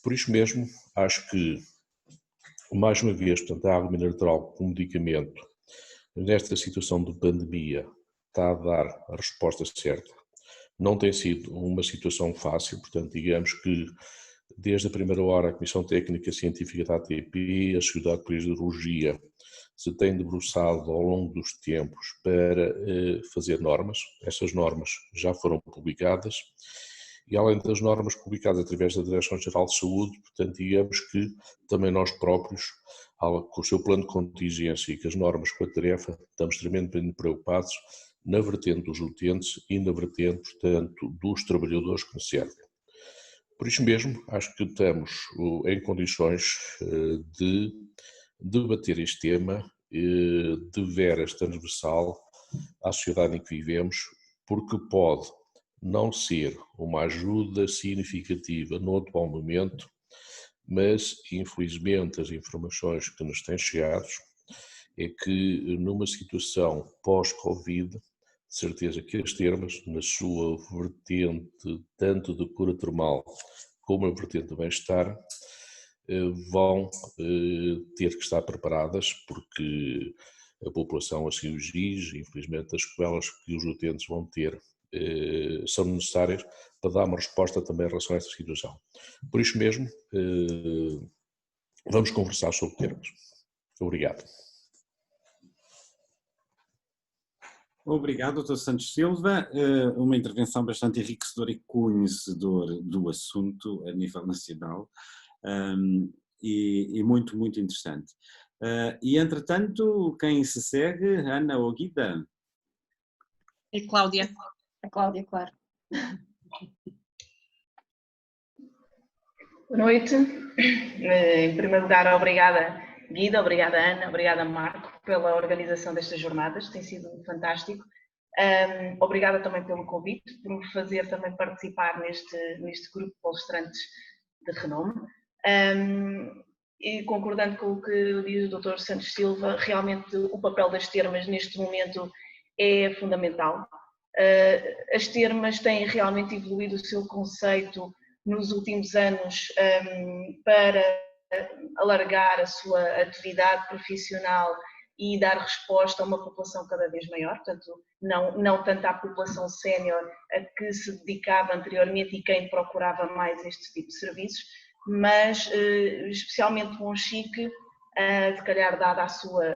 Por isso mesmo, acho que, mais uma vez, portanto, a água mineral como medicamento, nesta situação de pandemia, está a dar a resposta certa. Não tem sido uma situação fácil, portanto, digamos que desde a primeira hora a Comissão Técnica Científica da ATP, a Sociedade de Hidrologia, se tem debruçado ao longo dos tempos para fazer normas. Essas normas já foram publicadas e, além das normas publicadas através da Direção-Geral de Saúde, portanto, digamos que também nós próprios, com o seu plano de contingência e com as normas com a tarefa, estamos tremendamente preocupados na vertente dos utentes e na vertente, portanto, dos trabalhadores que nos servem. Por isso mesmo, acho que estamos em condições de debater este tema de veras transversal à sociedade em que vivemos, porque pode não ser uma ajuda significativa no atual momento, mas infelizmente as informações que nos têm chegado é que numa situação pós-Covid, de certeza que as termas, na sua vertente tanto de cura termal como a vertente de bem-estar, vão ter que estar preparadas, porque a população assim o exige, infelizmente as sequelas que os utentes vão ter são necessárias para dar uma resposta também em relação a esta situação. Por isso mesmo, vamos conversar sobre termos. Obrigado. Obrigado, Dr. Santos Silva. Uma intervenção bastante enriquecedora e conhecedora do assunto a nível nacional e muito, muito interessante. E, entretanto, quem se segue? Ana ou Guida? E Cláudia. A Cláudia, claro. Boa noite. Em primeiro lugar, obrigada Guida, obrigada Ana, obrigada Marco pela organização destas jornadas, tem sido fantástico. Obrigada também pelo convite, por me fazer também participar neste grupo de palestrantes de renome. E concordando com o que diz o Dr. Santos Silva, realmente o papel das termas neste momento é fundamental. As termas têm realmente evoluído o seu conceito nos últimos anos para alargar a sua atividade profissional e dar resposta a uma população cada vez maior, portanto, não tanto à população sénior a que se dedicava anteriormente e quem procurava mais este tipo de serviços, mas especialmente Monchique, se calhar dada a sua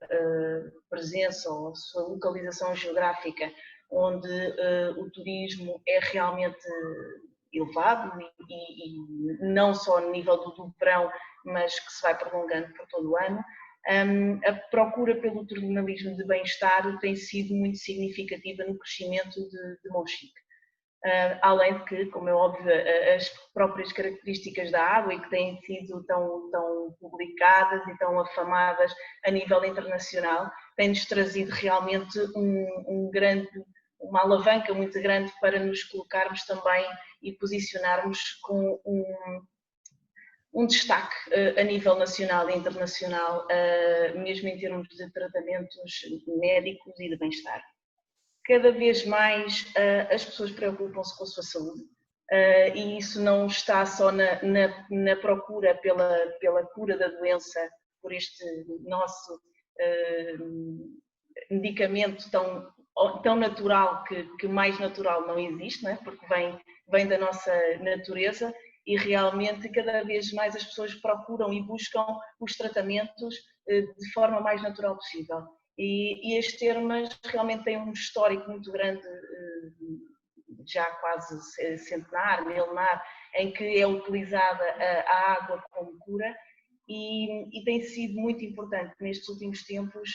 presença ou a sua localização geográfica, onde o turismo é realmente elevado e não só no nível do verão, mas que se vai prolongando por todo o ano. A procura pelo jornalismo de bem-estar tem sido muito significativa no crescimento de Monchique. Além de que, como é óbvio, as próprias características da água e que têm sido tão publicadas e tão afamadas a nível internacional, têm-nos trazido realmente uma alavanca muito grande para nos colocarmos também e posicionarmos com um destaque a nível nacional e internacional, mesmo em termos de tratamentos médicos e de bem-estar. Cada vez mais as pessoas preocupam-se com a sua saúde e isso não está só na procura pela cura da doença, por este nosso medicamento tão natural que mais natural não existe, não é? Porque vem da nossa natureza e realmente cada vez mais as pessoas procuram e buscam os tratamentos de forma mais natural possível. E as termas realmente têm um histórico muito grande, já quase centenar, milenar, em que é utilizada a água como cura e tem sido muito importante nestes últimos tempos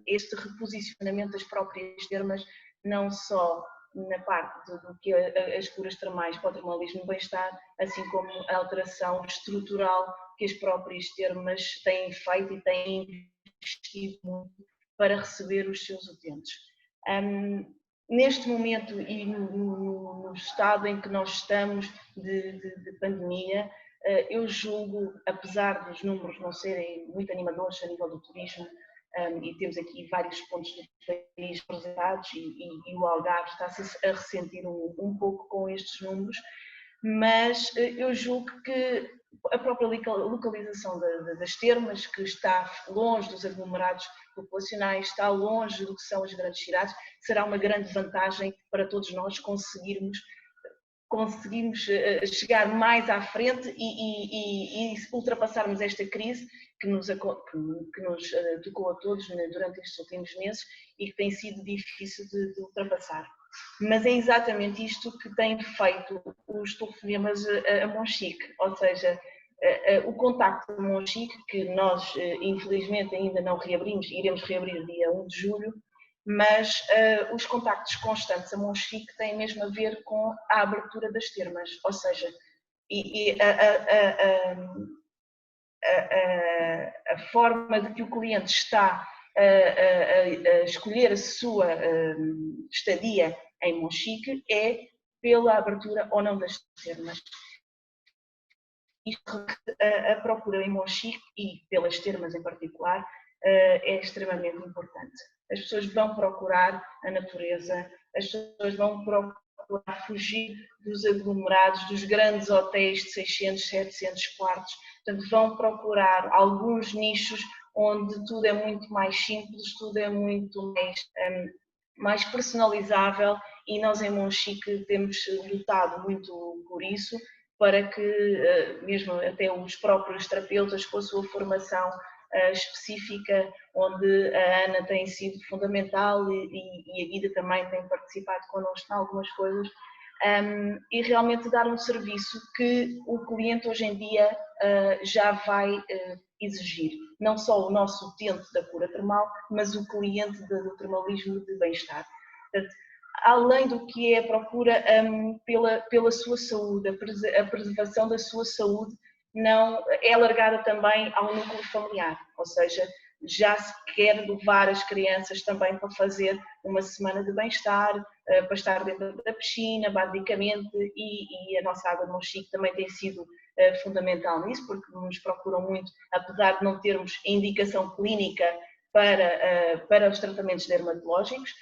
este reposicionamento das próprias termas, não só na parte do que as curas termais para o termalismo bem-estar, assim como a alteração estrutural que as próprias termas têm feito e têm investido muito para receber os seus utentes. Neste momento e no estado em que nós estamos de pandemia, eu julgo, apesar dos números não serem muito animadores a nível do turismo, e temos aqui vários pontos do país representados e o Algarve está-se a ressentir um pouco com estes números, mas eu julgo que a própria localização das termas, que está longe dos aglomerados populacionais, está longe do que são as grandes cidades, será uma grande vantagem para todos nós conseguirmos chegar mais à frente e ultrapassarmos esta crise que nos tocou a todos durante estes últimos meses e que tem sido difícil de ultrapassar. Mas é exatamente isto que tem feito os telefonemas a Monchique, ou seja, o contacto de Monchique, que nós infelizmente ainda não reabrimos, iremos reabrir dia 1 de julho, mas os contactos constantes a Monchique têm mesmo a ver com a abertura das termas, ou seja, a forma de que o cliente está a escolher a sua estadia em Monchique é pela abertura ou não das termas. Isto, a procura em Monchique e pelas termas em particular é extremamente importante. As pessoas vão procurar a natureza, as pessoas vão procurar fugir dos aglomerados, dos grandes hotéis de 600, 700 quartos, portanto vão procurar alguns nichos onde tudo é muito mais simples, tudo é muito mais personalizável e nós em Monchique temos lutado muito por isso, para que mesmo até os próprios terapeutas com a sua formação específica, onde a Ana tem sido fundamental e a Guida também tem participado connosco em algumas coisas, e realmente dar um serviço que o cliente hoje em dia já vai exigir. Não só o nosso utente da cura termal, mas o cliente do termalismo de bem-estar. Portanto, além do que é a procura pela sua saúde, a preservação da sua saúde, não é alargada também ao núcleo familiar, ou seja, já se quer levar as crianças também para fazer uma semana de bem-estar, para estar dentro da piscina, basicamente, e a nossa água de Monchique também tem sido fundamental nisso, porque nos procuram muito, apesar de não termos indicação clínica para os tratamentos dermatológicos,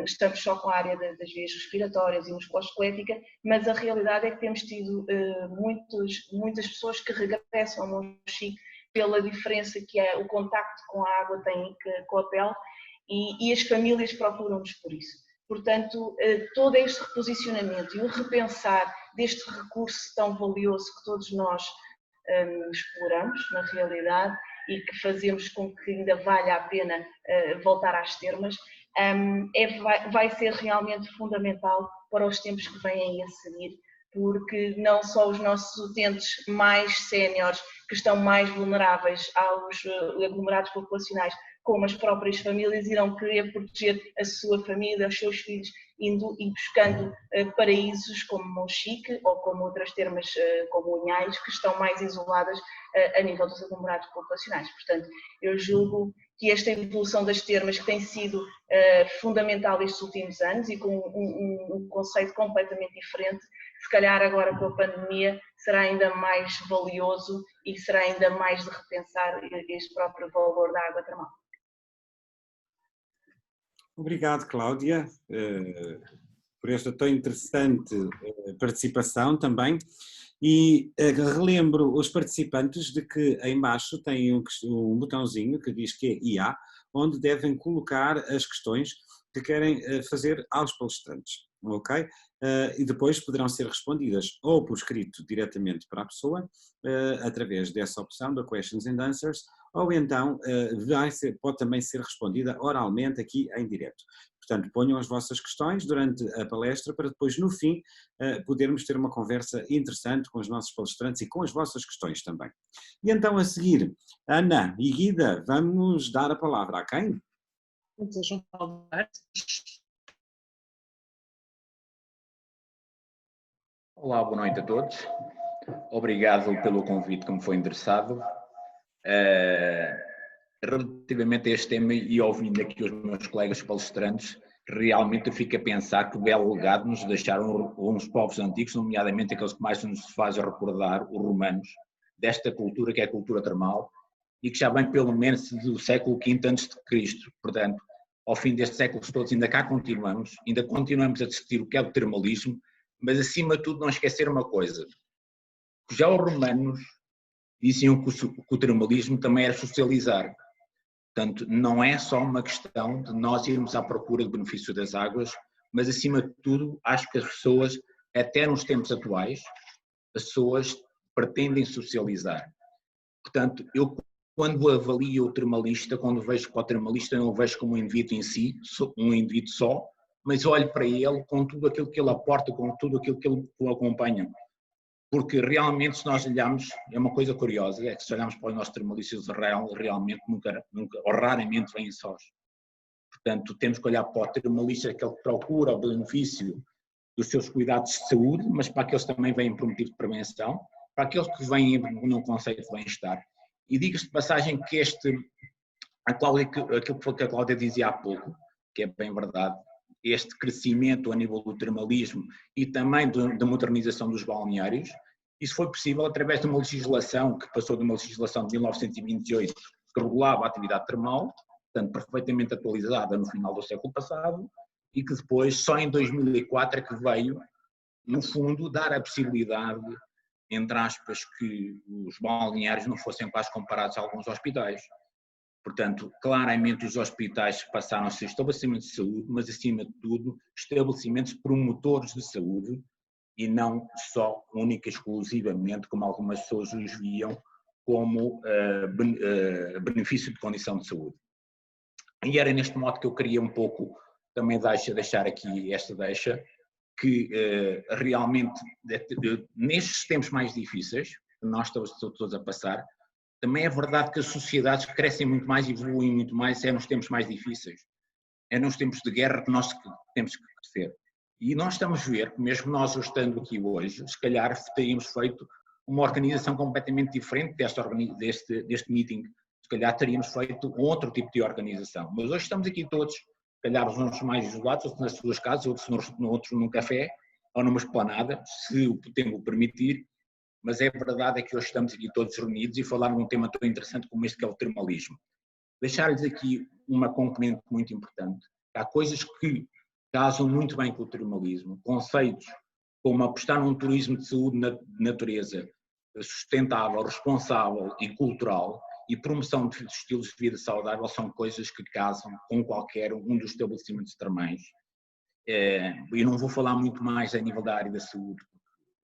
estamos só com a área das vias respiratórias e musculoesquelética, mas a realidade é que temos tido muitas pessoas que regressam ao Monchique pela diferença que é o contacto com a água tem com a pele e as famílias procuram-nos por isso. Portanto, todo este reposicionamento e o repensar deste recurso tão valioso que todos nós exploramos, na realidade, e que fazemos com que ainda valha a pena voltar às termas, vai ser realmente fundamental para os tempos que vêm a seguir, porque não só os nossos utentes mais séniores, que estão mais vulneráveis aos aglomerados populacionais, como as próprias famílias irão querer proteger a sua família, os seus filhos, indo e buscando paraísos como Monchique ou como outras termas como Unhais, que estão mais isoladas a nível dos aglomerados populacionais. Portanto, eu julgo que esta evolução das termas, que tem sido fundamental estes últimos anos e com um conceito completamente diferente, se calhar agora com a pandemia será ainda mais valioso e será ainda mais de repensar este próprio valor da água termal. Obrigado, Cláudia, por esta tão interessante participação também. E relembro os participantes de que em baixo tem um botãozinho que diz que é IA, onde devem colocar as questões que querem fazer aos palestrantes, ok? E depois poderão ser respondidas ou por escrito diretamente para a pessoa, através dessa opção da Questions and Answers, ou então pode também ser respondida oralmente aqui em direto. Portanto, ponham as vossas questões durante a palestra para depois, no fim, podermos ter uma conversa interessante com os nossos palestrantes e com as vossas questões também. E então, a seguir, Ana e Guida, vamos dar a palavra a quem? Olá, boa noite a todos. Obrigado pelo convite que me foi endereçado. Relativamente a este tema e ouvindo aqui os meus colegas palestrantes, realmente eu fico a pensar que belo legado nos deixaram uns povos antigos, nomeadamente aqueles que mais nos fazem recordar, os romanos, desta cultura que é a cultura termal e que já vem pelo menos do século V a.C. Portanto, ao fim destes séculos todos ainda cá continuamos a discutir o que é o termalismo, mas acima de tudo não esquecer uma coisa, Já os romanos diziam que o termalismo também era socializar. Portanto, não é só uma questão de nós irmos à procura do benefício das águas, mas, acima de tudo, acho que as pessoas, até nos tempos atuais, as pessoas pretendem socializar. Portanto, eu, quando avalio o termalista, quando vejo para o termalista, não o vejo como um indivíduo em si, um indivíduo só, mas olho para ele com tudo aquilo que ele aporta, com tudo aquilo que ele o acompanha. Porque realmente, se nós olharmos, é uma coisa curiosa, é que se olharmos para os nossos termalistas, realmente nunca ou raramente vêm sós. Portanto, temos que olhar para o termalista, aquele que procura o benefício dos seus cuidados de saúde, mas para aqueles que também vêm por motivo de prevenção, para aqueles que vêm num conceito de bem-estar. E digo-se de passagem que aquilo que a Cláudia dizia há pouco, que é bem verdade, este crescimento a nível do termalismo e também da modernização dos balneários, isso foi possível através de uma legislação que passou de uma legislação de 1928 que regulava a atividade termal, portanto perfeitamente atualizada no final do século passado, e que depois, só em 2004, é que veio, no fundo, dar a possibilidade, entre aspas, que os balneários não fossem quase comparados a alguns hospitais. Portanto, claramente os hospitais passaram a ser estabelecimentos de saúde, mas, acima de tudo, estabelecimentos promotores de saúde e não só, única e exclusivamente, como algumas pessoas os viam, como benefício de condição de saúde. E era neste modo que eu queria um pouco também deixar aqui esta deixa, que realmente, nestes tempos mais difíceis, que nós estamos todos a passar, também é verdade que as sociedades crescem muito mais e evoluem muito mais, é nos tempos mais difíceis. É nos tempos de guerra que nós temos que crescer. E nós estamos a ver que mesmo nós estando aqui hoje, se calhar teríamos feito uma organização completamente diferente deste meeting. Se calhar teríamos feito outro tipo de organização. Mas hoje estamos aqui todos, se calhar uns mais isolados, outros nas suas casas, outros num café ou numa esplanada, se o tempo permitir. Mas é verdade que hoje estamos aqui todos reunidos e falar num tema tão interessante como este que é o termalismo. Deixar-lhes aqui uma componente muito importante. Há coisas que casam muito bem com o termalismo, conceitos como apostar num turismo de saúde na natureza sustentável, responsável e cultural e promoção de estilos de vida saudável são coisas que casam com qualquer um dos estabelecimentos termais. Eu não vou falar muito mais a nível da área da saúde,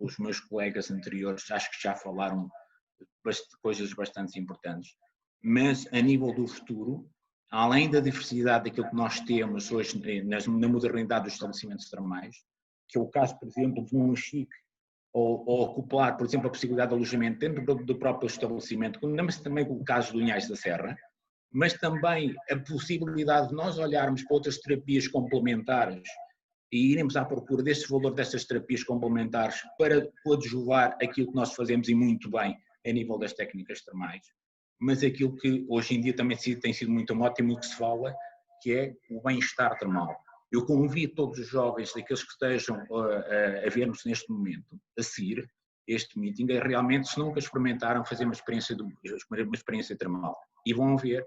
os meus colegas anteriores acho que já falaram coisas bastante importantes, mas a nível do futuro, além da diversidade daquilo que nós temos hoje na modernidade dos estabelecimentos termais, que é o caso, por exemplo, de um chique, ou acoplar, por exemplo, a possibilidade de alojamento dentro do próprio estabelecimento, mas também o caso do Unhais da Serra, mas também a possibilidade de nós olharmos para outras terapias complementares e iremos à procura desse valor dessas terapias complementares para coadjuvar aquilo que nós fazemos e muito bem a nível das técnicas termais, mas aquilo que hoje em dia também tem sido muito mote e muito se fala, que é o bem-estar termal. Eu convido todos os jovens, daqueles que estejam a ver-nos neste momento, a seguir este meeting, a realmente, se nunca experimentaram, fazer uma experiência termal. E vão ver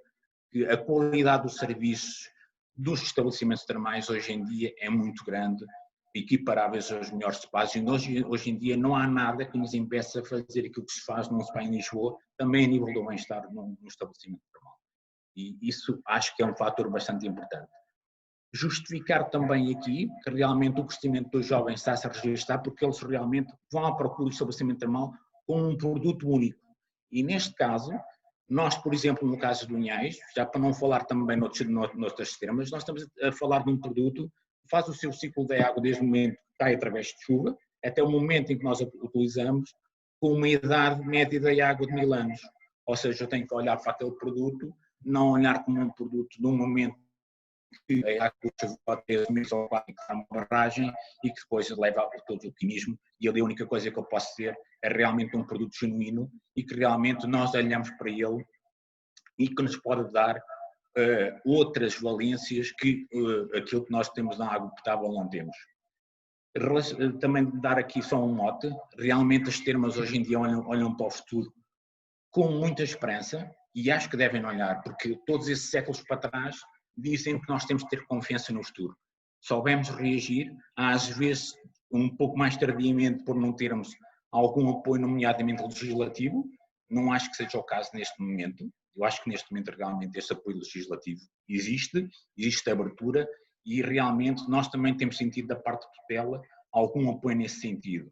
que a qualidade dos serviços dos estabelecimentos termais hoje em dia é muito grande, equiparáveis aos melhores spas. Hoje em dia não há nada que nos impeça de fazer aquilo que se faz num spa em Lisboa, também a nível do bem-estar num estabelecimento termal. E isso acho que é um fator bastante importante. Justificar também aqui que realmente o crescimento dos jovens está-se a registrar porque eles realmente vão à procura do estabelecimento termal com um produto único. E neste caso, nós, por exemplo, no caso do Unhais, já para não falar também noutros sistemas, nós estamos a falar de um produto que faz o seu ciclo da água desde o momento que cai através de chuva até o momento em que nós a utilizamos, com uma idade média da água de 1000 anos. Ou seja, eu tenho que olhar para aquele produto, não olhar como um produto de um momento que a água pode ter ou uma barragem e que depois leva a todo o químismo, e ali a única coisa que eu posso ter é realmente um produto genuíno e que realmente nós olhamos para ele e que nos pode dar outras valências que aquilo que nós temos na água potável não temos. Também dar aqui só um mote, realmente as termas hoje em dia olham para o futuro com muita esperança e acho que devem olhar, porque todos esses séculos para trás dizem que nós temos de ter confiança no futuro. Soubemos reagir, às vezes um pouco mais tardiamente por não termos algum apoio, nomeadamente legislativo. Não acho que seja o caso neste momento. Eu acho que neste momento realmente este apoio legislativo existe abertura e realmente nós também temos sentido da parte de tutela algum apoio nesse sentido.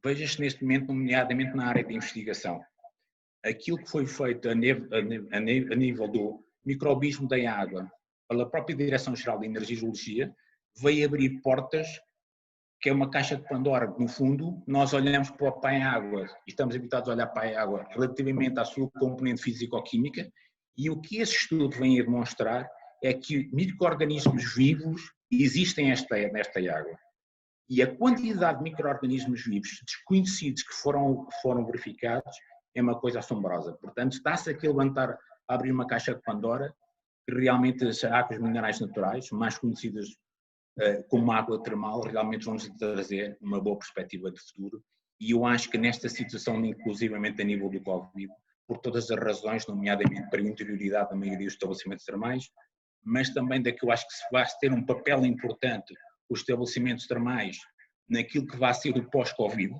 Veja-se neste momento, nomeadamente na área de investigação. Aquilo que foi feito a nível do microbismo da água pela própria Direção-Geral de Energia e Geologia veio abrir portas, que é uma caixa de Pandora. No fundo, nós olhamos para a água e estamos habituados a olhar para a água relativamente à sua componente físico-química, e o que esse estudo vem a demonstrar é que micro-organismos vivos existem nesta água. E a quantidade de micro-organismos vivos desconhecidos que foram verificados é uma coisa assombrosa. Portanto, está-se aqui a levantar, a abrir uma caixa de Pandora, que realmente as águas minerais naturais, mais conhecidas como água termal, realmente vão-nos trazer uma boa perspectiva de futuro. E eu acho que nesta situação, inclusivamente a nível do Covid, por todas as razões, nomeadamente para a interioridade da maioria dos estabelecimentos termais, mas também daqui eu acho que se vai ter um papel importante os estabelecimentos termais naquilo que vai ser o pós-Covid.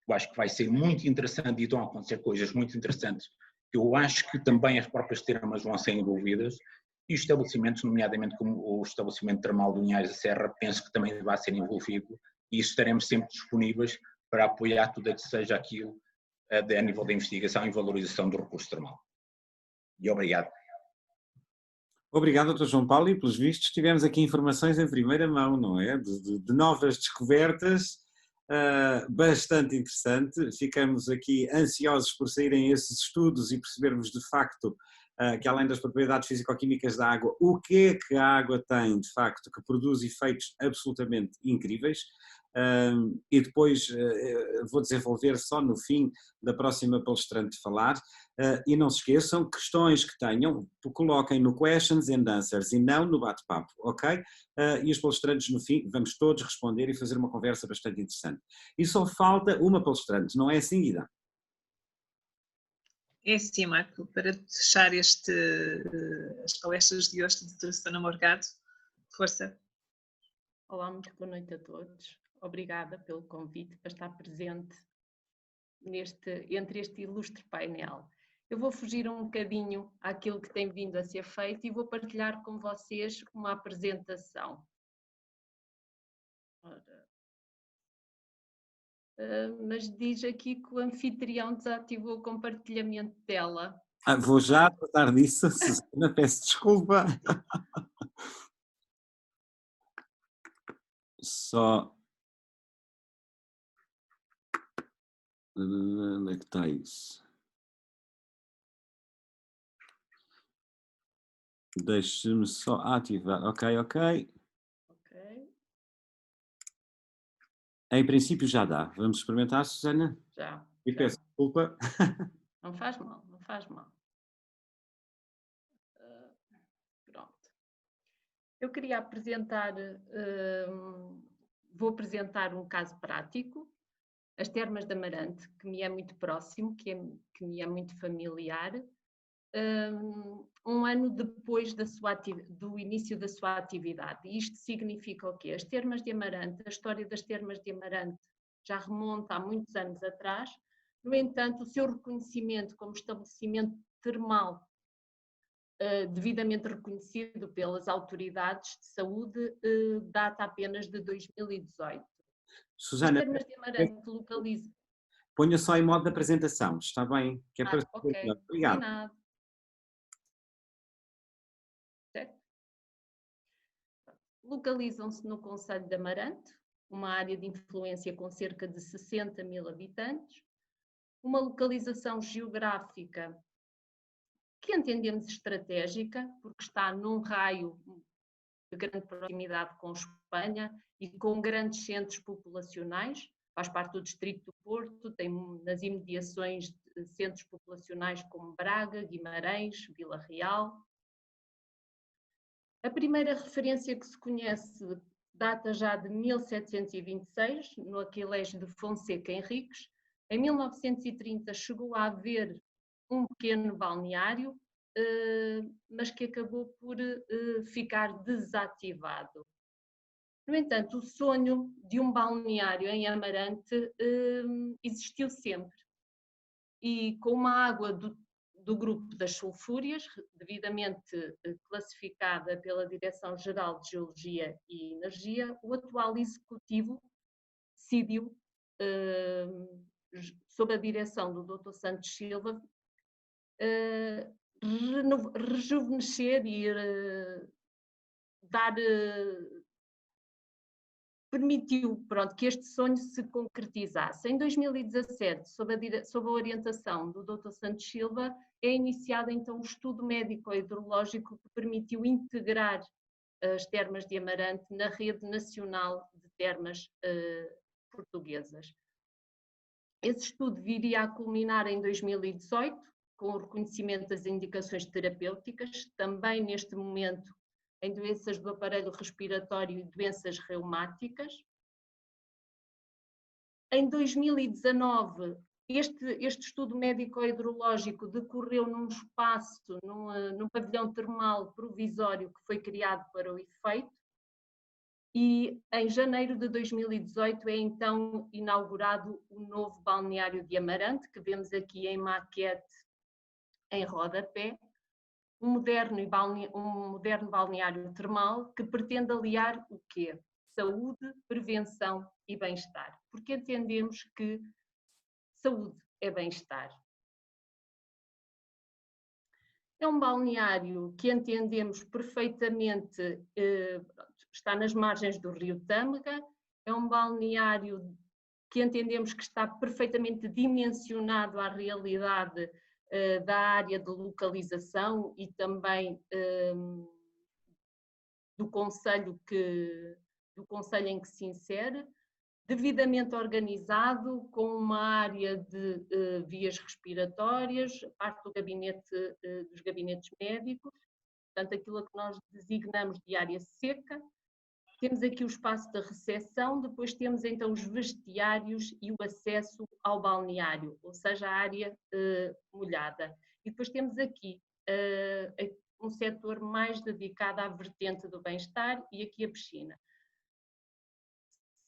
Eu acho que vai ser muito interessante e estão a acontecer coisas muito interessantes. Eu acho que também as próprias termas vão ser envolvidas e os estabelecimentos, nomeadamente como o estabelecimento termal do Unhais da Serra, penso que também vai ser envolvido e estaremos sempre disponíveis para apoiar tudo o que seja aquilo a nível da investigação e valorização do recurso termal. E obrigado. Obrigado, Dr. João Paulo, e pelos vistos tivemos aqui informações em primeira mão, não é? De novas descobertas, bastante interessante. Ficamos aqui ansiosos por saírem esses estudos e percebermos de facto que além das propriedades físico-químicas da água, o que é que a água tem de facto que produz efeitos absolutamente incríveis. E depois vou desenvolver só no fim da próxima palestrante falar. E não se esqueçam, questões que tenham, coloquem no questions and answers e não no bate-papo, ok? E os palestrantes no fim vamos todos responder e fazer uma conversa bastante interessante. E só falta uma palestrante, não é assim, Guida? É sim, Marco, para fechar as palestras de hoje, doutora Susana Morgado, força. Olá, muito boa noite a todos. Obrigada pelo convite para estar presente entre este ilustre painel. Eu vou fugir um bocadinho àquilo que tem vindo a ser feito e vou partilhar com vocês uma apresentação. Mas diz aqui que o anfitrião desativou o compartilhamento dela. Vou já tratar disso, Susana, peço desculpa. Só... Onde é que está isso? Deixe-me só ativar. Ok. Ok. Em princípio já dá. Vamos experimentar, Susana? Já. E peço desculpa. Não faz mal, não faz mal. Pronto. Eu queria apresentar, vou apresentar um caso prático, as Termas de Amarante, que me é muito próximo, que me é muito familiar. Um ano depois do início da sua atividade. E isto significa o quê? As Termas de Amarante, a história das Termas de Amarante já remonta a muitos anos atrás, no entanto, o seu reconhecimento como estabelecimento termal devidamente reconhecido pelas autoridades de saúde data apenas de 2018. Susana, as Termas de Amarante localiza... Ponha só em modo de apresentação, está bem? Que é para... Ok, obrigado. combinado. Certo? Localizam-se no concelho de Amarante, uma área de influência com cerca de 60 mil habitantes, uma localização geográfica que entendemos estratégica, porque está num raio de grande proximidade com Espanha e com grandes centros populacionais, faz parte do Distrito do Porto, tem nas imediações de centros populacionais como Braga, Guimarães, Vila Real. A primeira referência que se conhece data já de 1726, no Aquilégio de Fonseca Henriques. Em 1930 chegou a haver um pequeno balneário, mas que acabou por ficar desativado. No entanto, o sonho de um balneário em Amarante existiu sempre. E com uma água do grupo das sulfúrias, devidamente classificada pela Direção-Geral de Geologia e Energia, o atual executivo decidiu, sob a direção do Dr. Santos Silva, rejuvenescer e permitiu, pronto, que este sonho se concretizasse. Em 2017, sob a orientação do Dr. Santos Silva, é iniciado então um estudo médico-hidrológico que permitiu integrar as termas de Amarante na rede nacional de termas portuguesas. Esse estudo viria a culminar em 2018, com o reconhecimento das indicações terapêuticas, também neste momento em doenças do aparelho respiratório e doenças reumáticas. Em 2019, este estudo médico-hidrológico decorreu num espaço, num pavilhão termal provisório que foi criado para o efeito, e em janeiro de 2018 é então inaugurado o novo balneário de Amarante, que vemos aqui em maquete em rodapé, um moderno balneário termal que pretende aliar o quê? Saúde, prevenção e bem-estar, porque entendemos que saúde é bem-estar. É um balneário que entendemos perfeitamente, está nas margens do rio Tâmega, é um balneário que entendemos que está perfeitamente dimensionado à realidade da área de localização e também do concelho em que se insere, devidamente organizado, com uma área de vias respiratórias, parte dos gabinetes médicos, portanto aquilo a que nós designamos de área seca. Temos aqui o espaço da recepção, depois temos então os vestiários e o acesso ao balneário, ou seja, a área molhada. E depois temos aqui um setor mais dedicado à vertente do bem-estar e aqui a piscina.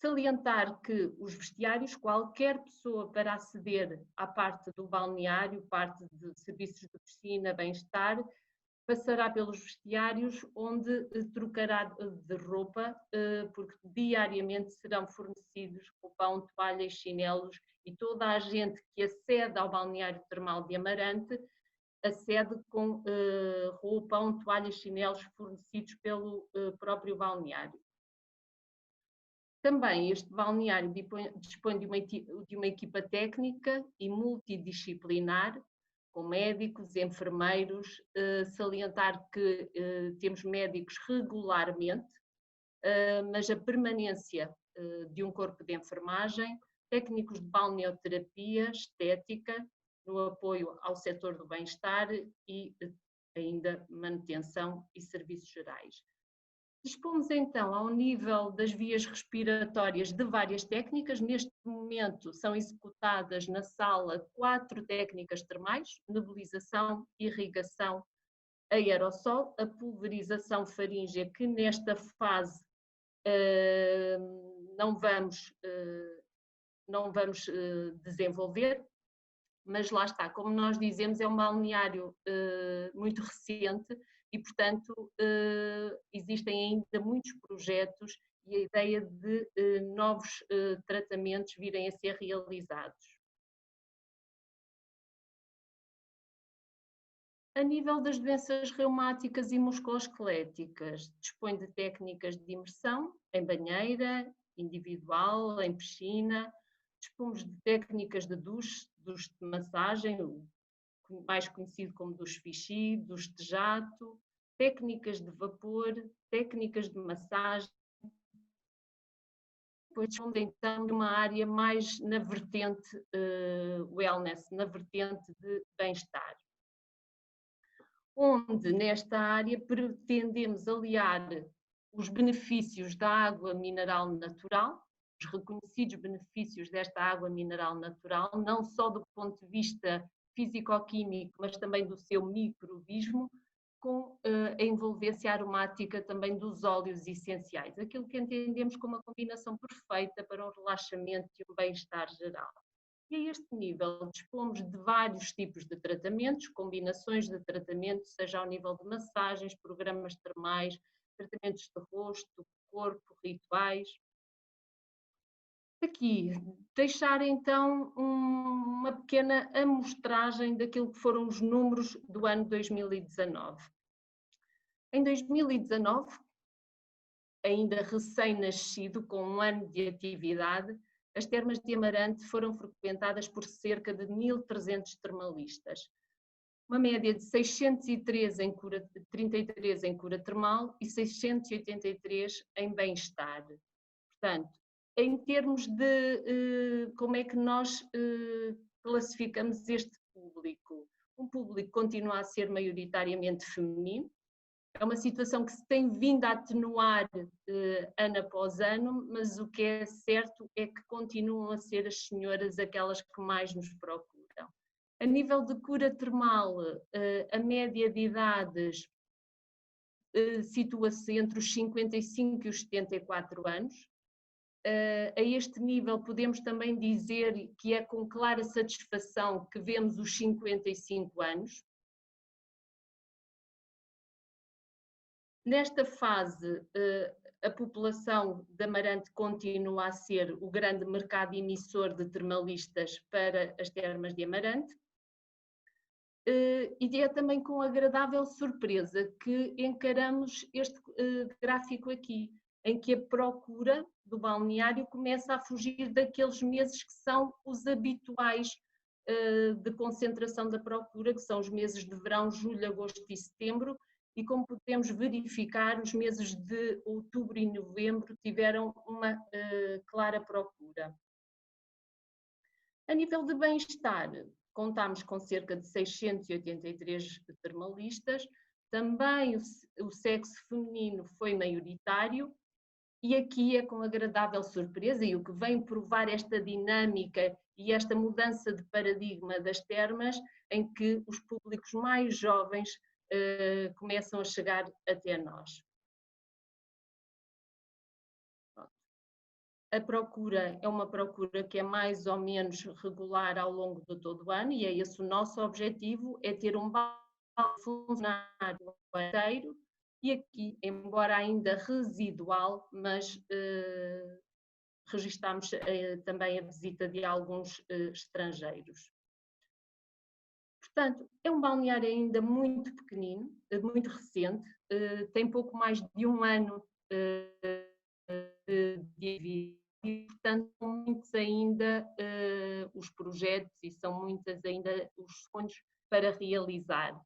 Salientar que os vestiários, qualquer pessoa para aceder à parte do balneário, parte de serviços de piscina, bem-estar, passará pelos vestiários onde trocará de roupa, porque diariamente serão fornecidos roupão, toalhas, chinelos, e toda a gente que acede ao balneário termal de Amarante acede com roupão, toalhas, chinelos fornecidos pelo próprio balneário. Também este balneário dispõe de uma equipa técnica e multidisciplinar, com médicos, enfermeiros, salientar que temos médicos regularmente, mas a permanência de um corpo de enfermagem, técnicos de balneoterapia, estética, no apoio ao setor do bem-estar e ainda manutenção e serviços gerais. Dispomos então, ao nível das vias respiratórias, de várias técnicas. Neste momento são executadas na sala 4 técnicas termais: nebulização, irrigação, aerossol, a pulverização faríngea, que nesta fase não vamos desenvolver, mas lá está, como nós dizemos, é um balneário muito recente e, portanto, existem ainda muitos projetos e a ideia de novos tratamentos virem a ser realizados. A nível das doenças reumáticas e musculoesqueléticas, dispõe de técnicas de imersão em banheira, individual, em piscina, dispomos de técnicas de duche de massagem, mais conhecido como duche Vichy, duche de jato, técnicas de vapor, técnicas de massagem. Depois então de uma área mais na vertente wellness, na vertente de bem-estar, onde nesta área pretendemos aliar os benefícios da água mineral natural, os reconhecidos benefícios desta água mineral natural, não só do ponto de vista físico-químico, mas também do seu microbismo, com a envolvência aromática também dos óleos essenciais, aquilo que entendemos como a combinação perfeita para um relaxamento e um bem-estar geral. E a este nível dispomos de vários tipos de tratamentos, combinações de tratamento, seja ao nível de massagens, programas termais, tratamentos de rosto, corpo, rituais. Aqui, deixar então uma pequena amostragem daquilo que foram os números do ano 2019. Em 2019, ainda recém-nascido, com um ano de atividade, as termas de Amarante foram frequentadas por cerca de 1.300 termalistas. Uma média de 633 33 em cura termal e 683 em bem-estar. Portanto, em termos de como é que nós classificamos este público, um público continua a ser maioritariamente feminino. É uma situação que se tem vindo a atenuar ano após ano, mas o que é certo é que continuam a ser as senhoras aquelas que mais nos procuram. A nível de cura termal, a média de idades situa-se entre os 55 e os 74 anos. A este nível podemos também dizer que é com clara satisfação que vemos os 55 anos. Nesta fase, a população de Amarante continua a ser o grande mercado emissor de termalistas para as termas de Amarante. E é também com agradável surpresa que encaramos este gráfico aqui, em que a procura do balneário começa a fugir daqueles meses que são os habituais de concentração da procura, que são os meses de verão, julho, agosto e setembro, e como podemos verificar, os meses de outubro e novembro tiveram uma clara procura. A nível de bem-estar, contámos com cerca de 683 termalistas, também o sexo feminino foi maioritário, e aqui é com agradável surpresa, e o que vem provar esta dinâmica e esta mudança de paradigma das termas, em que os públicos mais jovens começam a chegar até nós. A procura é uma procura que é mais ou menos regular ao longo de todo o ano, e é esse o nosso objetivo, é ter um funcionário inteiro, e aqui, embora ainda residual, mas registamos também a visita de alguns estrangeiros. Portanto, é um balneário ainda muito pequenino, muito recente, tem pouco mais de um ano de vida, e portanto são muitos ainda os projetos e são muitas ainda os sonhos para realizar.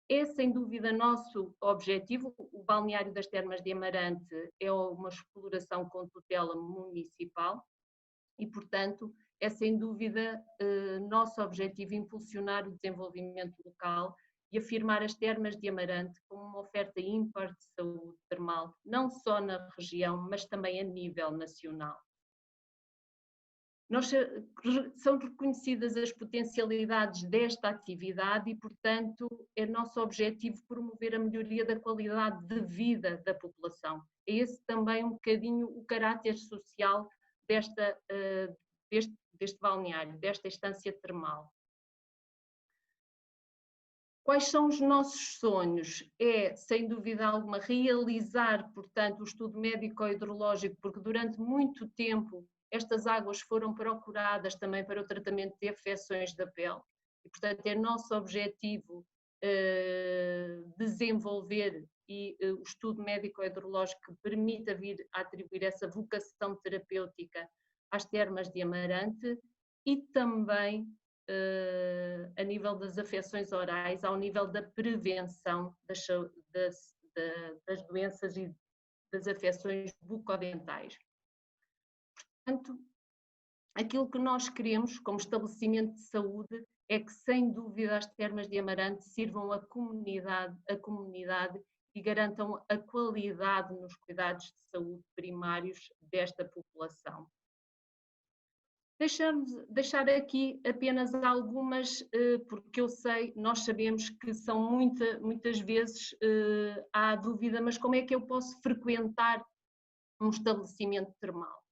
É sem dúvida nosso objetivo. O balneário das Termas de Amarante é uma exploração com tutela municipal e, portanto, é sem dúvida nosso objetivo impulsionar o desenvolvimento local e afirmar as Termas de Amarante como uma oferta ímpar de saúde termal, não só na região, mas também a nível nacional. São reconhecidas as potencialidades desta atividade e, portanto, é nosso objetivo promover a melhoria da qualidade de vida da população. É esse também um bocadinho o caráter social deste balneário, desta estância termal. Quais são os nossos sonhos? É, sem dúvida alguma, realizar, portanto, o estudo médico-hidrológico, porque durante muito tempo estas águas foram procuradas também para o tratamento de afecções da pele e, portanto, é nosso objetivo desenvolver o estudo médico-hidrológico que permita vir a atribuir essa vocação terapêutica às termas de Amarante e também a nível das afecções orais, ao nível da prevenção das doenças e das afecções bucodentais. Portanto, aquilo que nós queremos como estabelecimento de saúde é que, sem dúvida, as termas de Amarante sirvam a comunidade e garantam a qualidade nos cuidados de saúde primários desta população. Deixar aqui apenas algumas, porque eu sei, nós sabemos que são muitas vezes há dúvida, mas como é que eu posso frequentar um estabelecimento termal?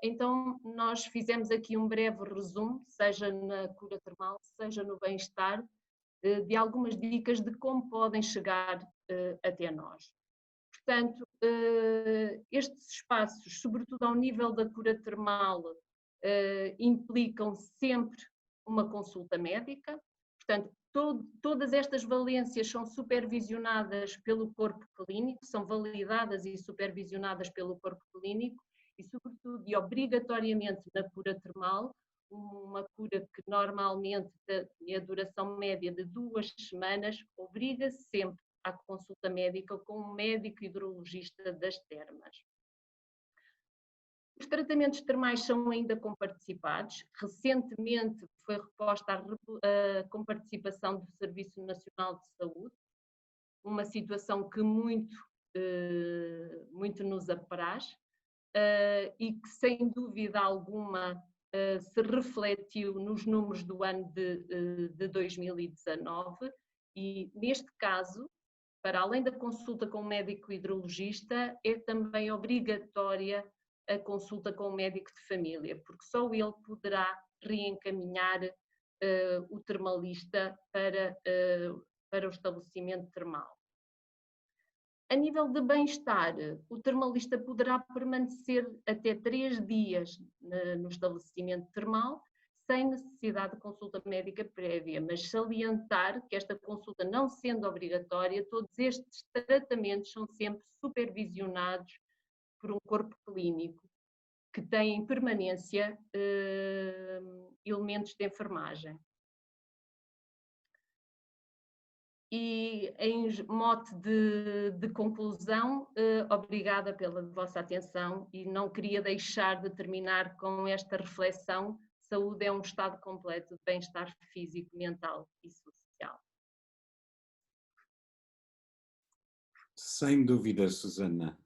Então nós fizemos aqui um breve resumo, seja na cura termal, seja no bem-estar, de algumas dicas de como podem chegar até nós. Portanto, estes espaços, sobretudo ao nível da cura termal, implicam sempre uma consulta médica. Portanto, todas estas valências são supervisionadas pelo corpo clínico, são validadas e supervisionadas pelo corpo clínico e, sobretudo, e obrigatoriamente na cura termal, uma cura que normalmente tem a duração média de 2 semanas, obriga sempre à consulta médica com um médico hidrologista das termas. Os tratamentos termais são ainda comparticipados. Recentemente foi reposta a comparticipação do Serviço Nacional de Saúde, uma situação que muito nos apraz e que, sem dúvida alguma, se refletiu nos números do ano de 2019 e, neste caso, para além da consulta com o médico hidrologista, é também obrigatória a consulta com o médico de família, porque só ele poderá reencaminhar o termalista para o estabelecimento termal. A nível de bem-estar, o termalista poderá permanecer até 3 dias no estabelecimento termal, sem necessidade de consulta médica prévia, mas salientar que esta consulta não sendo obrigatória, todos estes tratamentos são sempre supervisionados por um corpo clínico que tem em permanência elementos de enfermagem. E em mote de conclusão, obrigada pela vossa atenção e não queria deixar de terminar com esta reflexão: saúde é um estado completo de bem-estar físico, mental e social. Sem dúvida, Susana.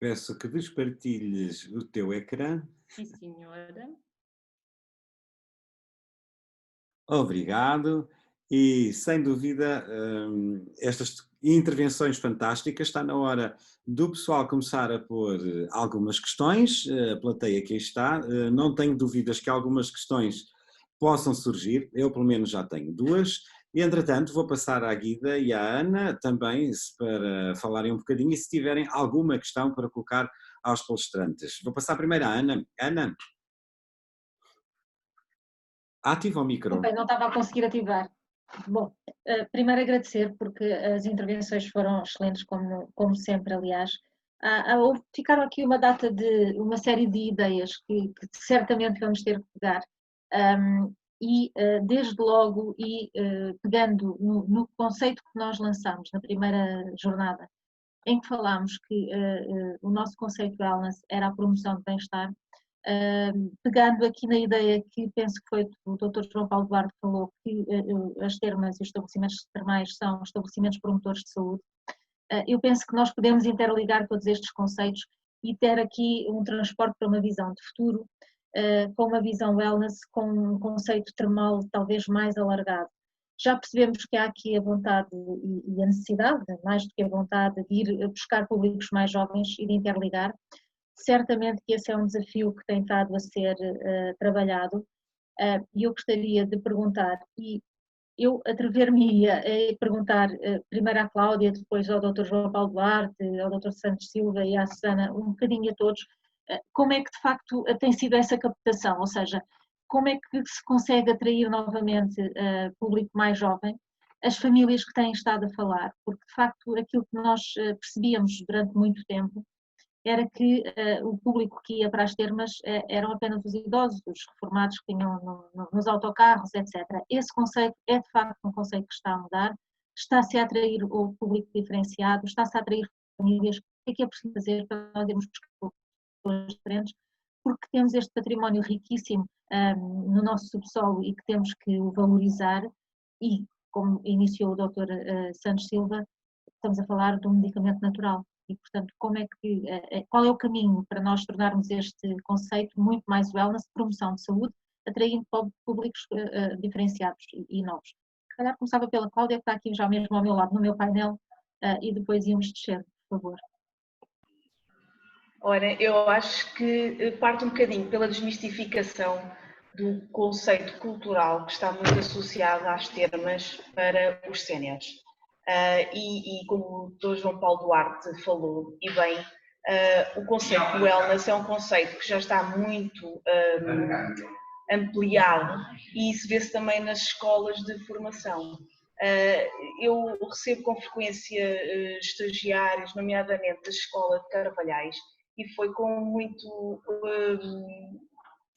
Peço que despartilhes o teu ecrã. Sim, senhora. Obrigado. E, sem dúvida, estas intervenções fantásticas, está na hora do pessoal começar a pôr algumas questões. A plateia aqui está. Não tenho dúvidas que algumas questões possam surgir. Eu, pelo menos, já tenho 2. E, entretanto, vou passar à Guida e à Ana também para falarem um bocadinho e se tiverem alguma questão para colocar aos palestrantes. Vou passar primeiro à Ana. Ana, ativa o micro. Bem, não estava a conseguir ativar. Bom, primeiro agradecer porque as intervenções foram excelentes, como sempre, aliás. Ficaram aqui uma série de ideias que certamente vamos ter que pegar. Desde logo, pegando no conceito que nós lançámos na primeira jornada, em que falámos que o nosso conceito de wellness era a promoção de bem-estar, pegando aqui na ideia que penso que foi o Dr. João Paulo Duarte falou, que as termas e os estabelecimentos termais são estabelecimentos promotores de saúde, eu penso que nós podemos interligar todos estes conceitos e ter aqui um transporte para uma visão de futuro, com uma visão wellness, com um conceito termal talvez mais alargado. Já percebemos que há aqui a vontade e a necessidade, mais do que a vontade, de ir buscar públicos mais jovens e de interligar. Certamente que esse é um desafio que tem estado a ser trabalhado e eu gostaria de perguntar, e eu atrever-me a perguntar primeiro à Cláudia, depois ao Dr. João Paulo Duarte, ao Dr. Santos Silva e à Susana, um bocadinho a todos, como é que de facto tem sido essa captação, ou seja, como é que se consegue atrair novamente público mais jovem, as famílias que têm estado a falar, porque de facto aquilo que nós percebíamos durante muito tempo era que o público que ia para as termas eram apenas os idosos, os reformados que vinham nos autocarros, etc. Esse conceito é de facto um conceito que está a mudar, está-se a atrair o público diferenciado, está-se a atrair famílias. O que é preciso fazer para nós irmos buscar pessoas diferentes? Porque temos este património riquíssimo no nosso subsolo e que temos que o valorizar e, como iniciou o Dr. Santos Silva, estamos a falar de um medicamento natural. e, portanto, qual é o caminho para nós tornarmos este conceito muito mais wellness, promoção de saúde, atraindo públicos diferenciados e novos. Se calhar começava pela Cláudia, que está aqui já mesmo ao meu lado no meu painel, e depois íamos descer, por favor. Ora, eu acho que parte um bocadinho pela desmistificação do conceito cultural que está muito associado às termas para os séniores. E como o Dr. João Paulo Duarte falou, e bem, o conceito de wellness é um conceito que já está muito ampliado e isso vê-se também nas escolas de formação. Eu recebo com frequência estagiários, nomeadamente da Escola de Carvalhais, e foi com muito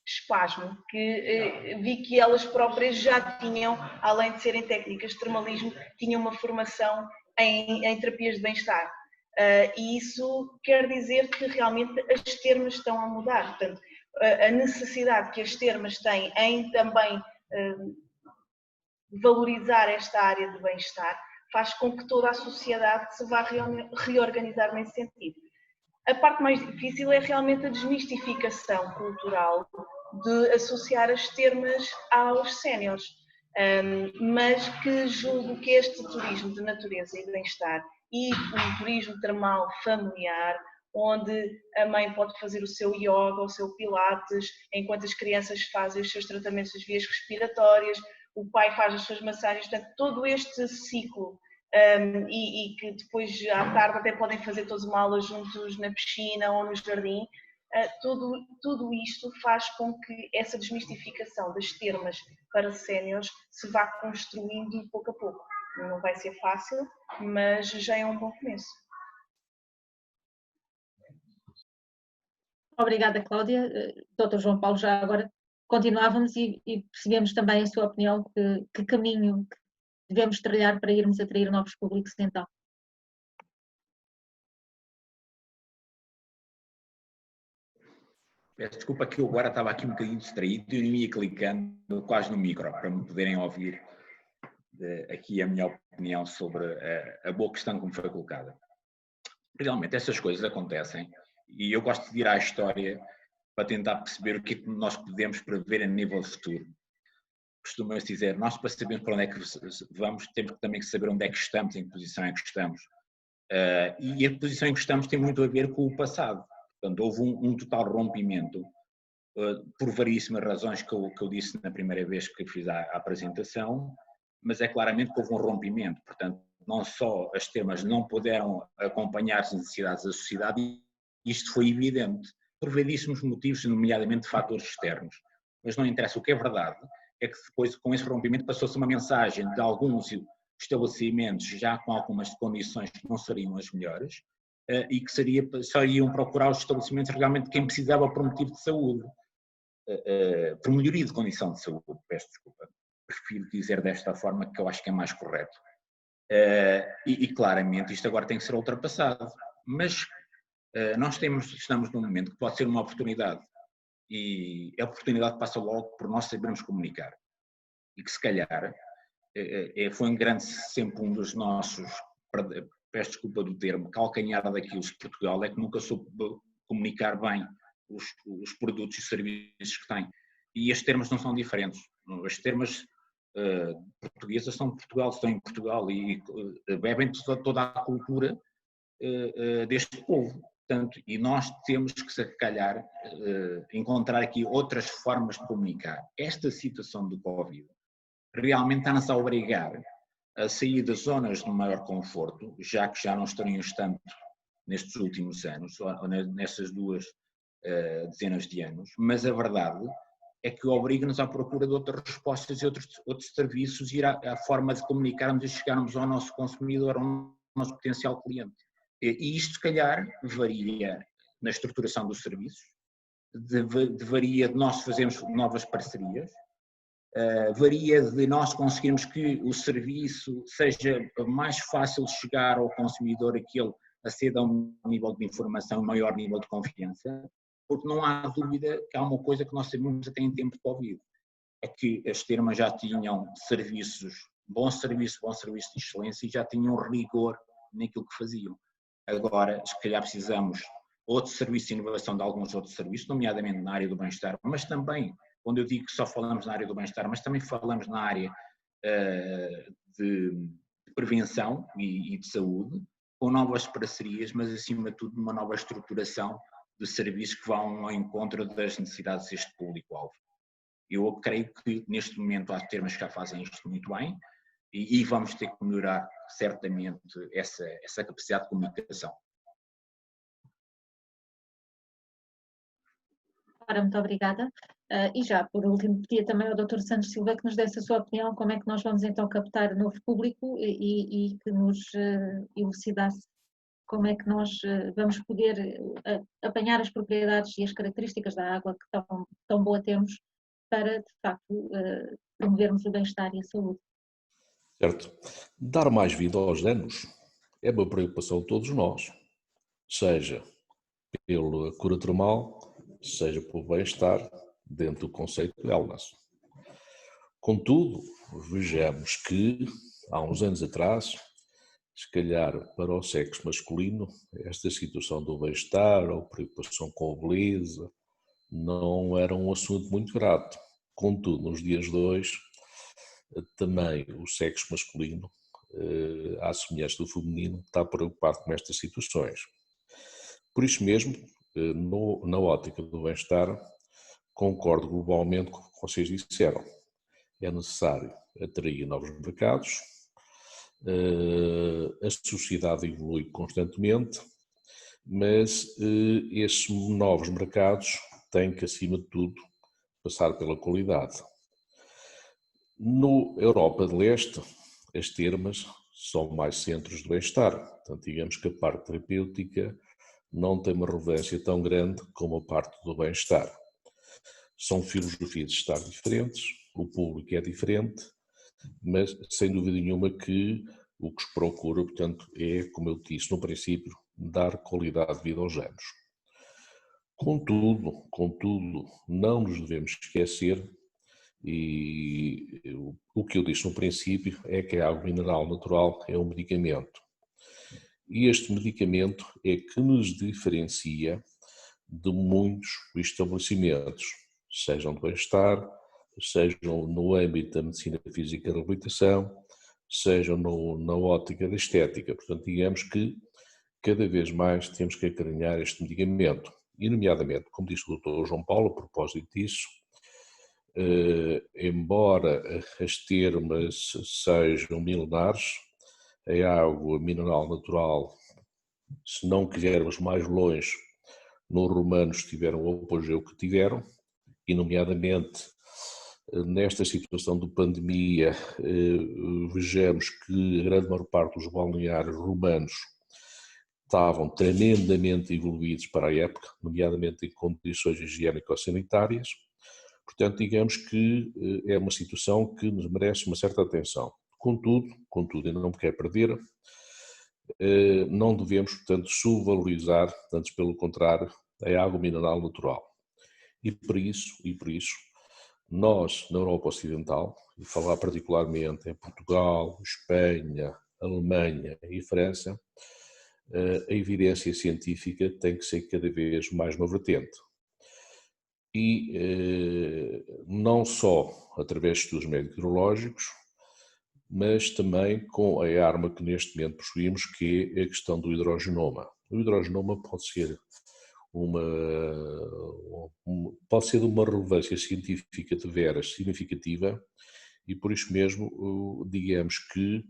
espasmo que vi que elas próprias já tinham, além de serem técnicas de termalismo, tinham uma formação em terapias de bem-estar. E isso quer dizer que realmente as termas estão a mudar. Portanto, a necessidade que as termas têm em também valorizar esta área de bem-estar faz com que toda a sociedade se vá reorganizar nesse sentido. A parte mais difícil é realmente a desmistificação cultural de associar as termas aos séniores, mas que julgo que este turismo de natureza e bem-estar e o turismo termal familiar, onde a mãe pode fazer o seu yoga, o seu pilates, enquanto as crianças fazem os seus tratamentos das vias respiratórias, o pai faz as suas massagens, portanto, todo este ciclo, e que depois à tarde até podem fazer todos uma aula juntos na piscina ou no jardim, tudo isto faz com que essa desmistificação das termas para séniores se vá construindo pouco a pouco. Não vai ser fácil, mas já é um bom começo. Obrigada, Cláudia. Dr. João Paulo, já agora continuávamos e percebemos também a sua opinião, que caminho devemos trilhar para irmos atrair novos públicos então. Peço desculpa que eu agora estava aqui um bocadinho distraído e não ia clicando quase no micro para me poderem ouvir aqui a minha opinião sobre a boa questão que me foi colocada. Realmente essas coisas acontecem e eu gosto de ir à história para tentar perceber o que é que nós podemos prever a nível futuro. Costuma-se dizer, nós para sabermos para onde é que vamos, temos também que saber onde é que estamos, em que posição é que estamos. E a posição em que estamos tem muito a ver com o passado. Portanto, houve um total rompimento, por variíssimas razões que eu disse na primeira vez que fiz a apresentação, mas é claramente que houve um rompimento. Portanto, não só as termas não puderam acompanhar as necessidades da sociedade, isto foi evidente, por variedíssimos motivos, nomeadamente fatores externos. Mas não interessa, o que é verdade é que depois, com esse rompimento, passou-se uma mensagem de alguns estabelecimentos já com algumas condições que não seriam as melhores e que só iriam procurar os estabelecimentos realmente quem precisava por motivo de saúde, por melhoria de condição de saúde, peço desculpa. Prefiro dizer desta forma que eu acho que é mais correto. E claramente isto agora tem que ser ultrapassado. Mas nós estamos num momento que pode ser uma oportunidade. E a oportunidade passa logo por nós sabermos comunicar. E que se calhar foi sempre um dos nossos, peço desculpa do termo, calcanhar daquilo de Portugal, é que nunca soube comunicar bem os produtos e serviços que tem. E estes termos não são diferentes. As termas portuguesas são de Portugal, estão em Portugal e bebem toda a cultura deste povo. Portanto, e nós temos que, se calhar, encontrar aqui outras formas de comunicar. Esta situação do Covid realmente está-nos a obrigar a sair das zonas de maior conforto, já que já não estaríamos tanto nestes últimos anos, ou nessas duas dezenas de anos, mas a verdade é que obriga-nos à procura de outras respostas e outros serviços, ir à forma de comunicarmos e chegarmos ao nosso consumidor, ao nosso potencial cliente. E isto, se calhar, varia na estruturação dos serviços, varia de nós fazermos novas parcerias, varia de nós conseguirmos que o serviço seja mais fácil de chegar ao consumidor, aquele aceda a um nível de informação, um maior nível de confiança, porque não há dúvida que há uma coisa que nós sabemos até em tempo de Covid, é que as termas já tinham serviços, bom serviço de excelência e já tinham rigor naquilo que faziam. Agora, se calhar precisamos outro serviço de inovação de alguns outros serviços, nomeadamente na área do bem-estar, mas também, quando eu digo que só falamos na área do bem-estar, mas também falamos na área de prevenção e de saúde, com novas parcerias, mas acima de tudo uma nova estruturação de serviços que vão ao encontro das necessidades deste público-alvo. Eu creio que neste momento há termos que já fazem isto muito bem e vamos ter que melhorar certamente essa capacidade de comunicação. Ora, muito obrigada. E já, por último, pedia também ao Dr. Santos Silva que nos desse a sua opinião, como é que nós vamos então captar novo público e que nos elucidasse como é que nós vamos poder apanhar as propriedades e as características da água que tão boa temos para, de facto, promovermos o bem-estar e a saúde. Certo. Dar mais vida aos danos é uma preocupação de todos nós, seja pela cura termal, seja pelo bem-estar dentro do conceito de wellness. Contudo, vejamos que há uns anos atrás, se calhar para o sexo masculino, esta situação do bem-estar ou preocupação com a beleza não era um assunto muito grato. Contudo, nos dias de hoje, também o sexo masculino, à semelhança do feminino, está preocupado com estas situações. Por isso mesmo, na ótica do bem-estar, concordo globalmente com o que vocês disseram. É necessário atrair novos mercados, a sociedade evolui constantemente, mas esses novos mercados têm que, acima de tudo, passar pela qualidade. No Europa de Leste, as termas são mais centros de bem-estar, portanto, digamos que a parte terapêutica não tem uma relevância tão grande como a parte do bem-estar. São filosofias de estar diferentes, o público é diferente, mas sem dúvida nenhuma que o que se procura, portanto, é, como eu disse no princípio, dar qualidade de vida aos anos. Contudo, não nos devemos esquecer, e o que eu disse no princípio é que a água mineral natural é um medicamento. E este medicamento é que nos diferencia de muitos estabelecimentos, sejam de bem-estar, sejam no âmbito da medicina física e reabilitação, sejam na ótica da estética. Portanto, digamos que cada vez mais temos que acarinhar este medicamento. E, nomeadamente, como disse o Dr. João Paulo, a propósito disso, embora as termas sejam milenares, a água mineral natural, se não quisermos mais longe, nos romanos tiveram o apogeu que tiveram, e nomeadamente nesta situação de pandemia, vejamos que a grande maior parte dos balneários romanos estavam tremendamente evoluídos para a época, nomeadamente em condições higiênico-sanitárias. Portanto, digamos que é uma situação que nos merece uma certa atenção. Contudo, ainda não me quero perder, não devemos, portanto, subvalorizar, antes pelo contrário, a água mineral natural. E por isso, nós, na Europa Ocidental, e falar particularmente em Portugal, Espanha, Alemanha e França, a evidência científica tem que ser cada vez mais uma vertente. E não só através de estudos meteorológicos, mas também com a arma que neste momento possuímos, que é a questão do hidrogenoma. O hidrogenoma pode ser de uma relevância científica de veras significativa, e por isso mesmo, digamos que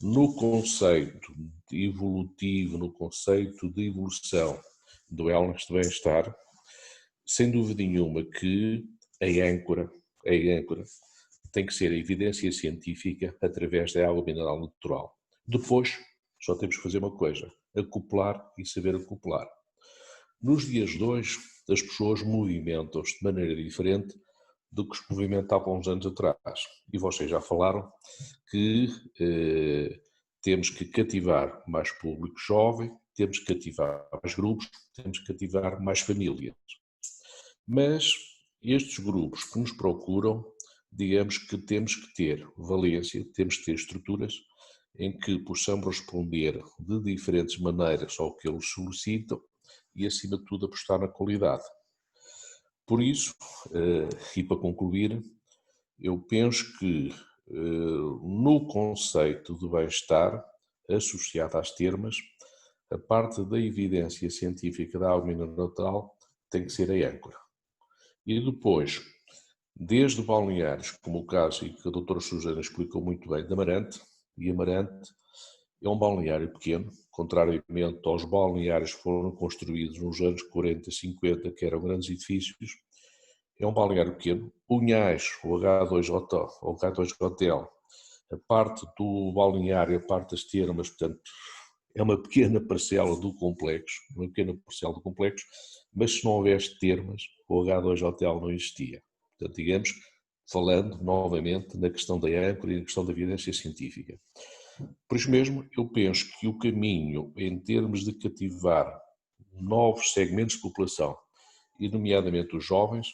no conceito evolutivo, no conceito de evolução do wellness de bem-estar, sem dúvida nenhuma que a âncora tem que ser a evidência científica através da água mineral natural. Depois, só temos que fazer uma coisa, acoplar e saber acoplar. Nos dias de hoje, as pessoas movimentam-se de maneira diferente do que se movimentavam há uns anos atrás. E vocês já falaram que temos que cativar mais público jovem, temos que cativar mais grupos, temos que cativar mais famílias. Mas estes grupos que nos procuram, digamos que temos que ter valência, temos que ter estruturas em que possamos responder de diferentes maneiras ao que eles solicitam e, acima de tudo, apostar na qualidade. Por isso, e para concluir, eu penso que no conceito de bem-estar associado às termas, a parte da evidência científica da água mineral natural tem que ser a âncora. E depois, desde balneários, como o caso e que a doutora Susana explicou muito bem, de Amarante, e Amarante é um balneário pequeno, contrariamente aos balneários que foram construídos nos anos 40, 50, que eram grandes edifícios, é um balneário pequeno. Unhais, o H2 Hotel, a parte do balneário, a parte das termas, portanto, é uma pequena parcela do complexo, mas se não houvesse termas, o H2 Hotel não existia. Portanto, digamos, falando novamente na questão da âncora e na questão da evidência científica. Por isso mesmo, eu penso que o caminho em termos de cativar novos segmentos de população, e nomeadamente os jovens,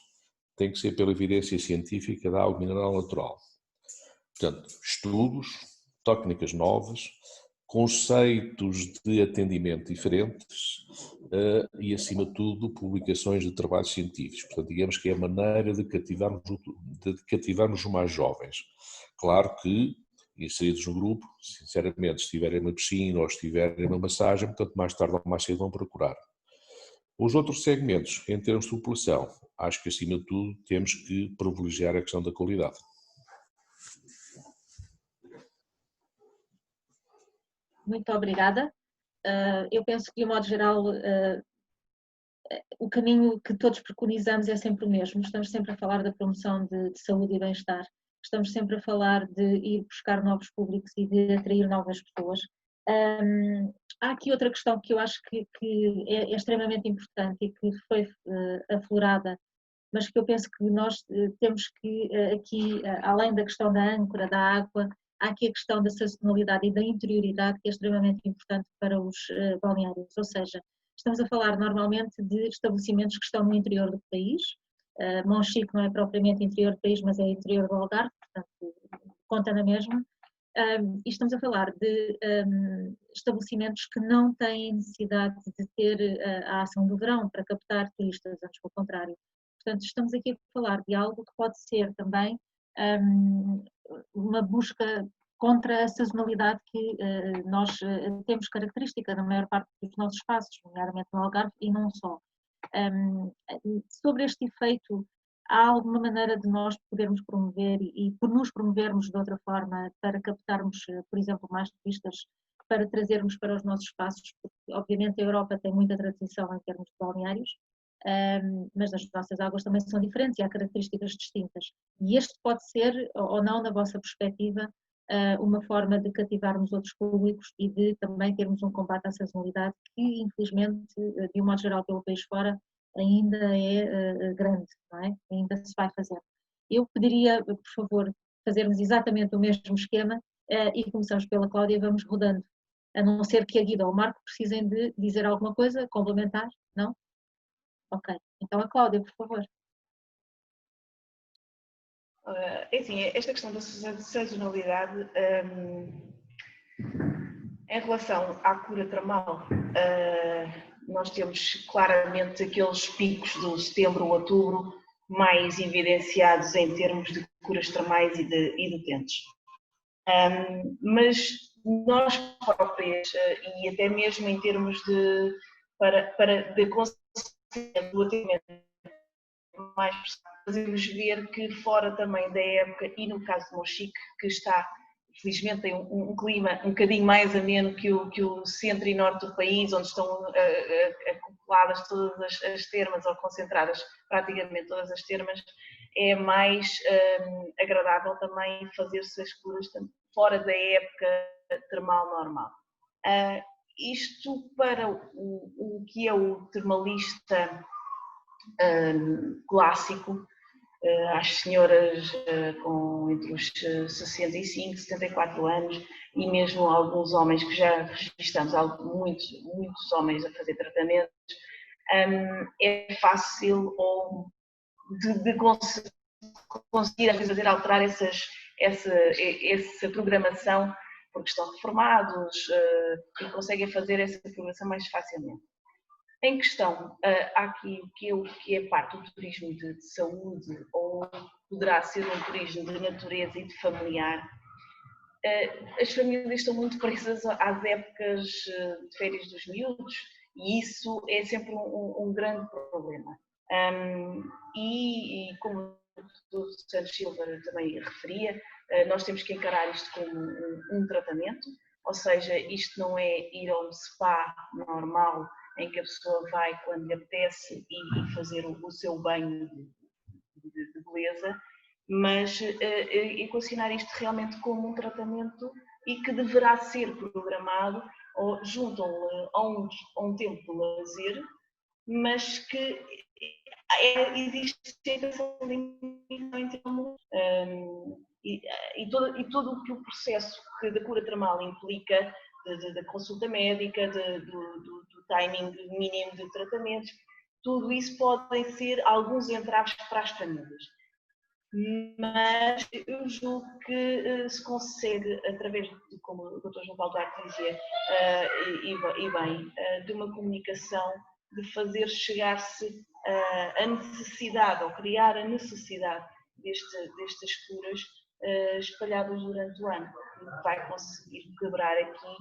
tem que ser pela evidência científica da água mineral natural. Portanto, estudos, técnicas novas, conceitos de atendimento diferentes e, acima de tudo, publicações de trabalhos científicos. Portanto, digamos que é a maneira de cativarmos os mais jovens. Claro que, inseridos no grupo, sinceramente, se estiverem numa piscina ou estiverem numa massagem, portanto, mais tarde ou mais cedo vão procurar. Os outros segmentos, em termos de população, acho que, acima de tudo, temos que privilegiar a questão da qualidade. Muito obrigada. Eu penso que, de um modo geral, o caminho que todos preconizamos é sempre o mesmo. Estamos sempre a falar da promoção de saúde e bem-estar. Estamos sempre a falar de ir buscar novos públicos e de atrair novas pessoas. Há aqui outra questão que eu acho que é extremamente importante e que foi aflorada, mas que eu penso que nós temos que, aqui, além da questão da âncora, da água, há aqui a questão da sazonalidade e da interioridade, que é extremamente importante para os balneários. Ou seja, estamos a falar normalmente de estabelecimentos que estão no interior do país. Monchique não é propriamente interior do país, mas é interior do Algarve, portanto, conta na mesma. E estamos a falar de estabelecimentos que não têm necessidade de ter a ação do verão para captar turistas, antes pelo contrário. Portanto, estamos aqui a falar de algo que pode ser também uma busca contra a sazonalidade que nós temos característica na maior parte dos nossos espaços, nomeadamente no Algarve e não só. Sobre este efeito, há alguma maneira de nós podermos promover e por nos promovermos de outra forma para captarmos, por exemplo, mais turistas, para trazermos para os nossos espaços, porque obviamente a Europa tem muita tradição em termos de balneários, mas as nossas águas também são diferentes e há características distintas. E este pode ser, ou não, na vossa perspectiva, uma forma de cativarmos outros públicos e de também termos um combate à sazonalidade que, infelizmente, de um modo geral pelo país fora, ainda é grande, não é? Ainda se vai fazer. Eu pediria, por favor, fazermos exatamente o mesmo esquema e começamos pela Cláudia, vamos rodando. A não ser que a Guida ou o Marco precisem de dizer alguma coisa, complementar, não? Ok, então a Cláudia, por favor. É assim, esta questão da sazonalidade, em relação à cura termal, nós temos claramente aqueles picos de setembro, outubro, mais evidenciados em termos de curas termais e de utentes. Mas nós próprias, e até mesmo em termos de conseguir do atendimento mais fazemos ver que fora também da época, e no caso de Monchique, que está, felizmente tem um clima um bocadinho mais ameno que o centro e norte do país, onde estão acopladas todas as termas, ou concentradas praticamente todas as termas, é mais agradável também fazer-se as curas fora da época termal normal. Isto para o que é o termalista clássico, às senhoras com entre os 65 e 74 anos, e mesmo alguns homens que já registramos, muitos homens a fazer tratamentos, é fácil de conseguir às vezes alterar essa programação porque estão reformados e conseguem fazer essa programação mais facilmente. Em questão, há aqui o que é parte do turismo de saúde, ou poderá ser um turismo de natureza e de familiar. As famílias estão muito presas às épocas de férias dos miúdos e isso é sempre um grande problema. E como o Santos Silva também referia, nós temos que encarar isto como um tratamento, ou seja, isto não é ir a um spa normal em que a pessoa vai quando lhe apetece e fazer o seu banho de beleza, mas equacionar isto realmente como um tratamento e que deverá ser programado ou junto a um tempo de lazer, mas que existe sempre essa limitação em termos e todo o que o processo da cura termal implica, da consulta médica, do timing mínimo de tratamentos, tudo isso podem ser alguns entraves para as famílias. Mas eu julgo que se consegue, através de, como o Dr. João Paulo Duarte dizia, e bem, de uma comunicação, de fazer chegar-se a necessidade, ou criar a necessidade destas curas espalhadas durante o ano. Vai conseguir quebrar aqui,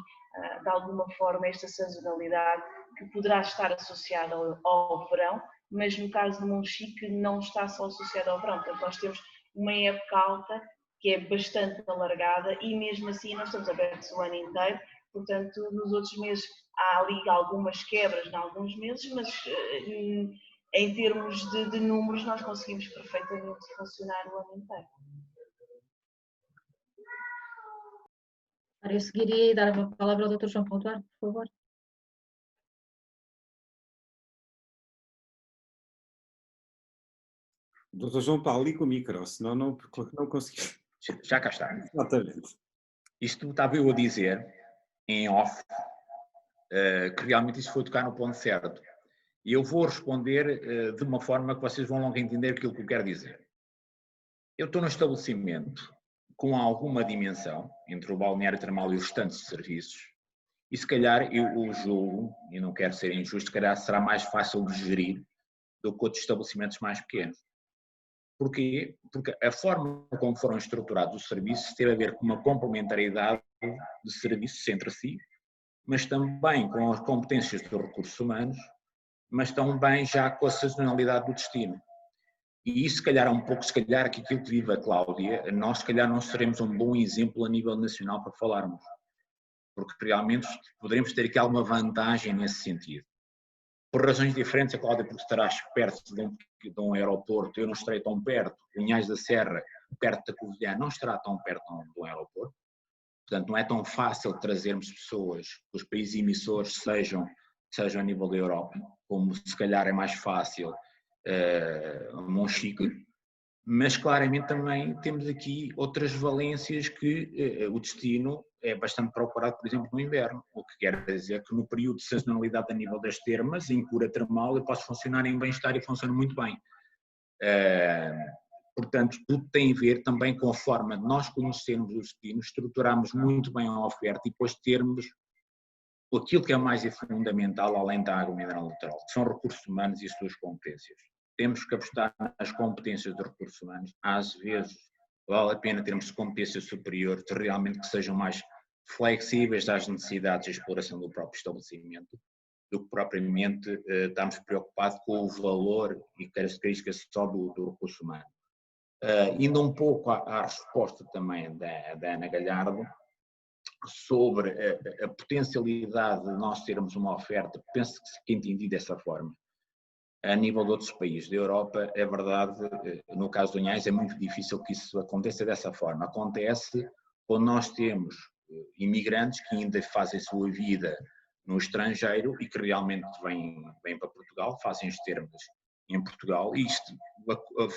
de alguma forma, esta sazonalidade que poderá estar associada ao verão, mas no caso do Monchique não está só associada ao verão. Portanto, nós temos uma época alta que é bastante alargada e mesmo assim nós estamos abertos o ano inteiro. Portanto, nos outros meses há ali algumas quebras em alguns meses, mas em termos de números nós conseguimos perfeitamente funcionar o ano inteiro. Eu seguiria e dar a palavra ao Dr. João Paulo Duarte, por favor. Dr. João Paulo, liga o micro, senão não consegui. Já cá está. Exatamente. Isto estava eu a dizer, em off, que realmente isso foi tocar no ponto certo. E eu vou responder de uma forma que vocês vão logo entender aquilo que eu quero dizer. Eu estou num estabelecimento com alguma dimensão, entre o balneário termal e os restantes serviços, e se calhar eu julgo, e não quero ser injusto, se calhar será mais fácil de gerir do que outros estabelecimentos mais pequenos. Porquê? Porque a forma como foram estruturados os serviços teve a ver com uma complementariedade de serviços entre si, mas também com as competências dos recursos humanos, mas também já com a sazonalidade do destino. E isso, se calhar, é um pouco, se calhar, que aquilo que vive a Cláudia, nós, se calhar, não seremos um bom exemplo a nível nacional para falarmos. Porque realmente poderemos ter aqui alguma vantagem nesse sentido. Por razões diferentes, a Cláudia, porque estarás perto de um aeroporto, eu não estarei tão perto, Linhares da Serra, perto da Covilhã, não estará tão perto de um aeroporto. Portanto, não é tão fácil trazermos pessoas que os países emissores sejam a nível da Europa, como se calhar é mais fácil Monchique, mas claramente também temos aqui outras valências que o destino é bastante procurado, por exemplo, no inverno, o que quer dizer que no período de sazonalidade a nível das termas, em cura termal, eu posso funcionar em bem-estar e funciona muito bem. Portanto, tudo tem a ver também com a forma de nós conhecermos o destino, estruturarmos muito bem a oferta e depois termos aquilo que é mais fundamental, além da água mineral natural, que são recursos humanos e as suas competências. Temos que apostar nas competências dos recursos humanos. Às vezes, vale a pena termos competências superiores, realmente que sejam mais flexíveis às necessidades de exploração do próprio estabelecimento, do que propriamente estarmos preocupados com o valor e características só do recurso humano. Indo um pouco à resposta também da Ana Galhardo, sobre a potencialidade de nós termos uma oferta, penso que entendi dessa forma. A nível de outros países da Europa, é verdade, no caso do Unhais, é muito difícil que isso aconteça dessa forma. Acontece quando nós temos imigrantes que ainda fazem sua vida no estrangeiro e que realmente vêm para Portugal, fazem os termos em Portugal, e isto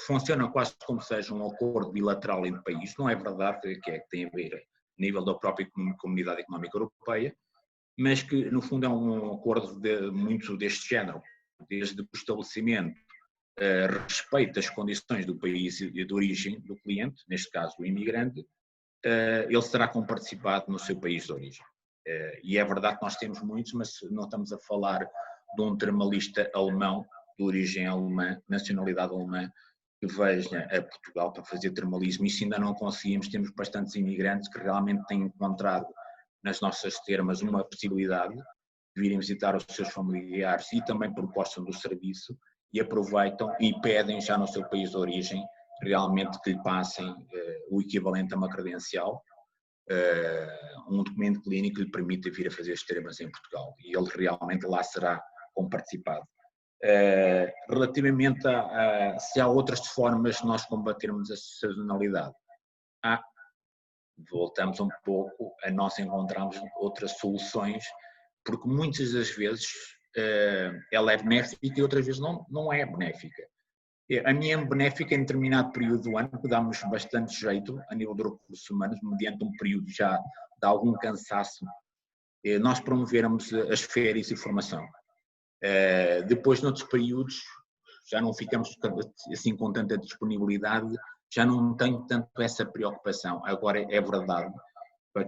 funciona quase como se seja um acordo bilateral entre países, não é verdade que tem a ver a nível da própria Comunidade Económica Europeia, mas que no fundo é um acordo muito deste género, desde o estabelecimento respeita as condições do país de origem do cliente, neste caso o imigrante, ele será comparticipado no seu país de origem. E é verdade que nós temos muitos, mas não estamos a falar de um termalista alemão, de origem alemã, nacionalidade alemã, que veja a Portugal para fazer termalismo. Isso ainda não conseguimos, temos bastantes imigrantes que realmente têm encontrado nas nossas termas uma possibilidade de virem visitar os seus familiares e também por gostam do serviço e aproveitam e pedem já no seu país de origem realmente que lhe passem o equivalente a uma credencial, um documento clínico que lhe permita vir a fazer as termas em Portugal e ele realmente lá será comparticipado. Relativamente se há outras formas de nós combatermos a sazonalidade, voltamos um pouco a nós encontrarmos outras soluções, porque muitas das vezes ela é benéfica e outras vezes não é benéfica. A minha é benéfica em determinado período do ano, que dá-nos bastante jeito a nível de recursos humanos, mediante um período já de algum cansaço, nós promovermos as férias e formação. Depois, noutros períodos, já não ficamos assim com tanta disponibilidade, já não tenho tanto essa preocupação. Agora, é verdade, para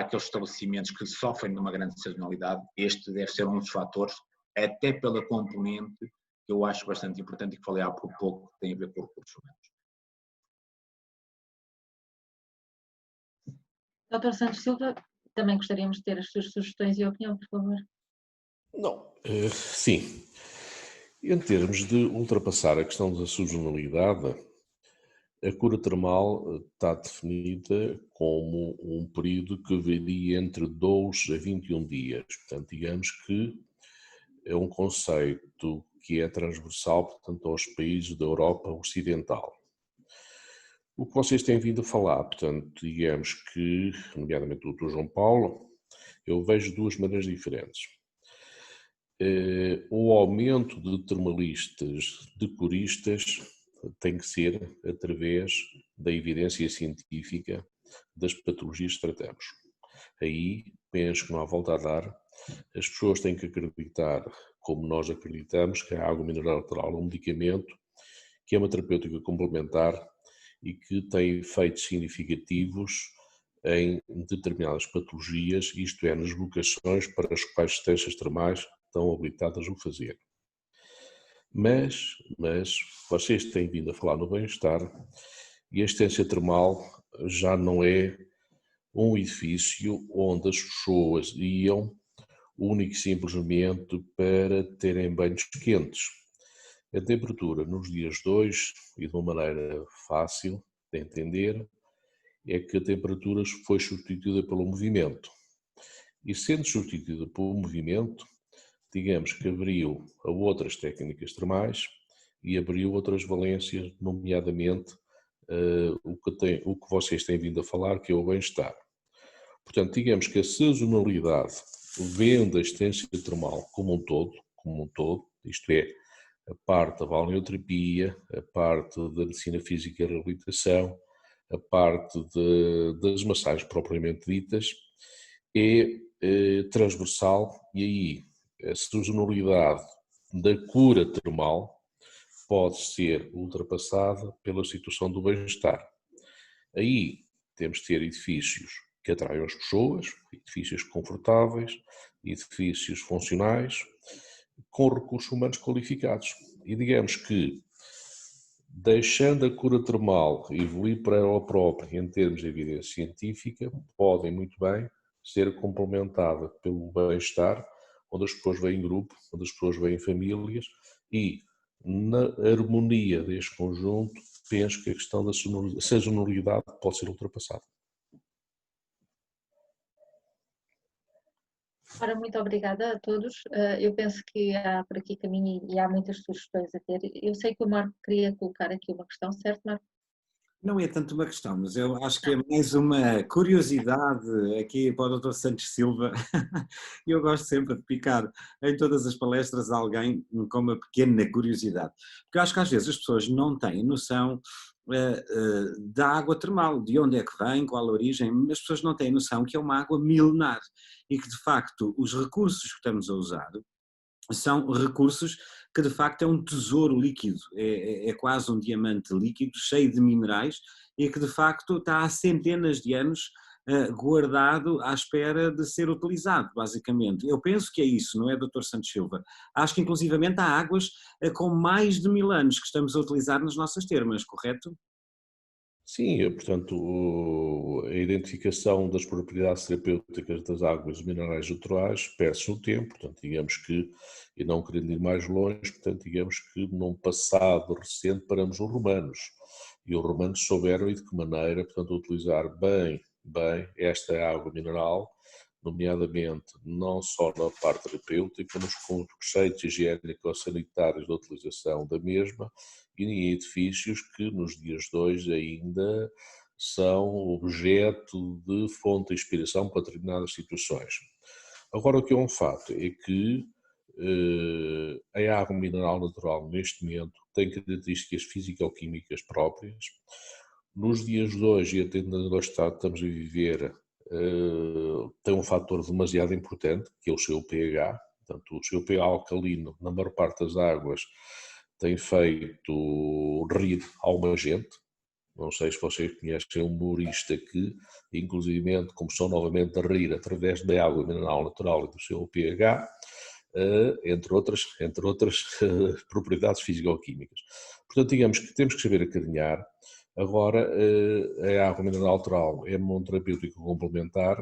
aqueles estabelecimentos que sofrem de uma grande sazonalidade, este deve ser um dos fatores, até pela componente que eu acho bastante importante e que falei há pouco, que tem a ver com recursos humanos. Dr. Santos Silva, também gostaríamos de ter as suas sugestões e opinião, por favor. Não, sim. Em termos de ultrapassar a questão da sazonalidade, a cura termal está definida como um período que varia entre 2 a 21 dias. Portanto, digamos que é um conceito que é transversal, portanto, aos países da Europa Ocidental. O que vocês têm vindo a falar, portanto, digamos que, nomeadamente o Dr. João Paulo, eu vejo duas maneiras diferentes. O aumento de termalistas, de curistas, tem que ser através da evidência científica das patologias que tratamos. Aí, penso que não há volta a dar. As pessoas têm que acreditar, como nós acreditamos, que a água mineral é um medicamento, que é uma terapêutica complementar e que tem efeitos significativos em determinadas patologias, isto é, nas vocações para as quais as termas termais estão habilitadas a o fazer. Mas vocês têm vindo a falar no bem-estar e a assistência termal já não é um edifício onde as pessoas iam único e simplesmente para terem banhos quentes. A temperatura nos dias de hoje, e de uma maneira fácil de entender, é que a temperatura foi substituída pelo movimento. E sendo substituída pelo movimento, digamos que abriu a outras técnicas termais e abriu outras valências, nomeadamente o que vocês têm vindo a falar, que é o bem-estar. Portanto, digamos que a sazonalidade vendo a assistência termal como um todo, isto é, a parte da balneoterapia, a parte da medicina física e reabilitação, a parte das massagens propriamente ditas, é transversal e aí a sazonalidade da cura termal pode ser ultrapassada pela situação do bem-estar. Aí temos de ter edifícios que atraiam as pessoas, edifícios confortáveis, edifícios funcionais, com recursos humanos qualificados. E digamos que, deixando a cura termal evoluir para ela própria em termos de evidência científica, podem muito bem ser complementada pelo bem-estar, onde as pessoas vêm em grupo, onde as pessoas vêm em famílias e, na harmonia deste conjunto, penso que a questão da sazonalidade pode ser ultrapassada. Ora, muito obrigada a todos. Eu penso que há por aqui caminho e há muitas sugestões a ter. Eu sei que o Marco queria colocar aqui uma questão, certo, Marco? Não é tanto uma questão, mas eu acho que é mais uma curiosidade aqui para o Dr. Santos Silva. Eu gosto sempre de picar em todas as palestras alguém com uma pequena curiosidade. Porque eu acho que às vezes as pessoas não têm noção da água termal, de onde é que vem, qual a origem, as pessoas não têm noção que é uma água milenar e que de facto os recursos que estamos a usar são recursos que de facto é um tesouro líquido, é quase um diamante líquido cheio de minerais e que de facto está há centenas de anos guardado à espera de ser utilizado, basicamente. Eu penso que é isso, não é, Dr. Santos Silva? Acho que inclusivamente há águas com mais de 1000 anos que estamos a utilizar nas nossas termas, correto? Sim, portanto, a identificação das propriedades terapêuticas das águas minerais naturais perde-se no tempo, portanto, digamos que, e não querendo ir mais longe, portanto, digamos que num passado recente paramos os romanos, e os romanos souberam e de que maneira, portanto, utilizar bem esta água mineral, nomeadamente não só na parte terapêutica, mas com os conceitos higiênico-sanitários da utilização da mesma, e em edifícios que nos dias de hoje ainda são objeto de fonte de inspiração para determinadas situações. Agora, o que é um fato é que a água mineral natural neste momento tem características físico-químicas próprias. Nos dias de hoje, e atendendo ao estado que estamos a viver, tem um fator demasiado importante, que é o seu pH. Portanto, o seu pH alcalino, na maior parte das águas, tem feito rir alguma gente. Não sei se vocês conhecem um humorista que, inclusivamente, começou novamente a rir através da água mineral natural e do seu pH, entre outras propriedades físico-químicas. Portanto, digamos que temos que saber acarinhar. Agora, a água mineral natural é uma terapêutica complementar,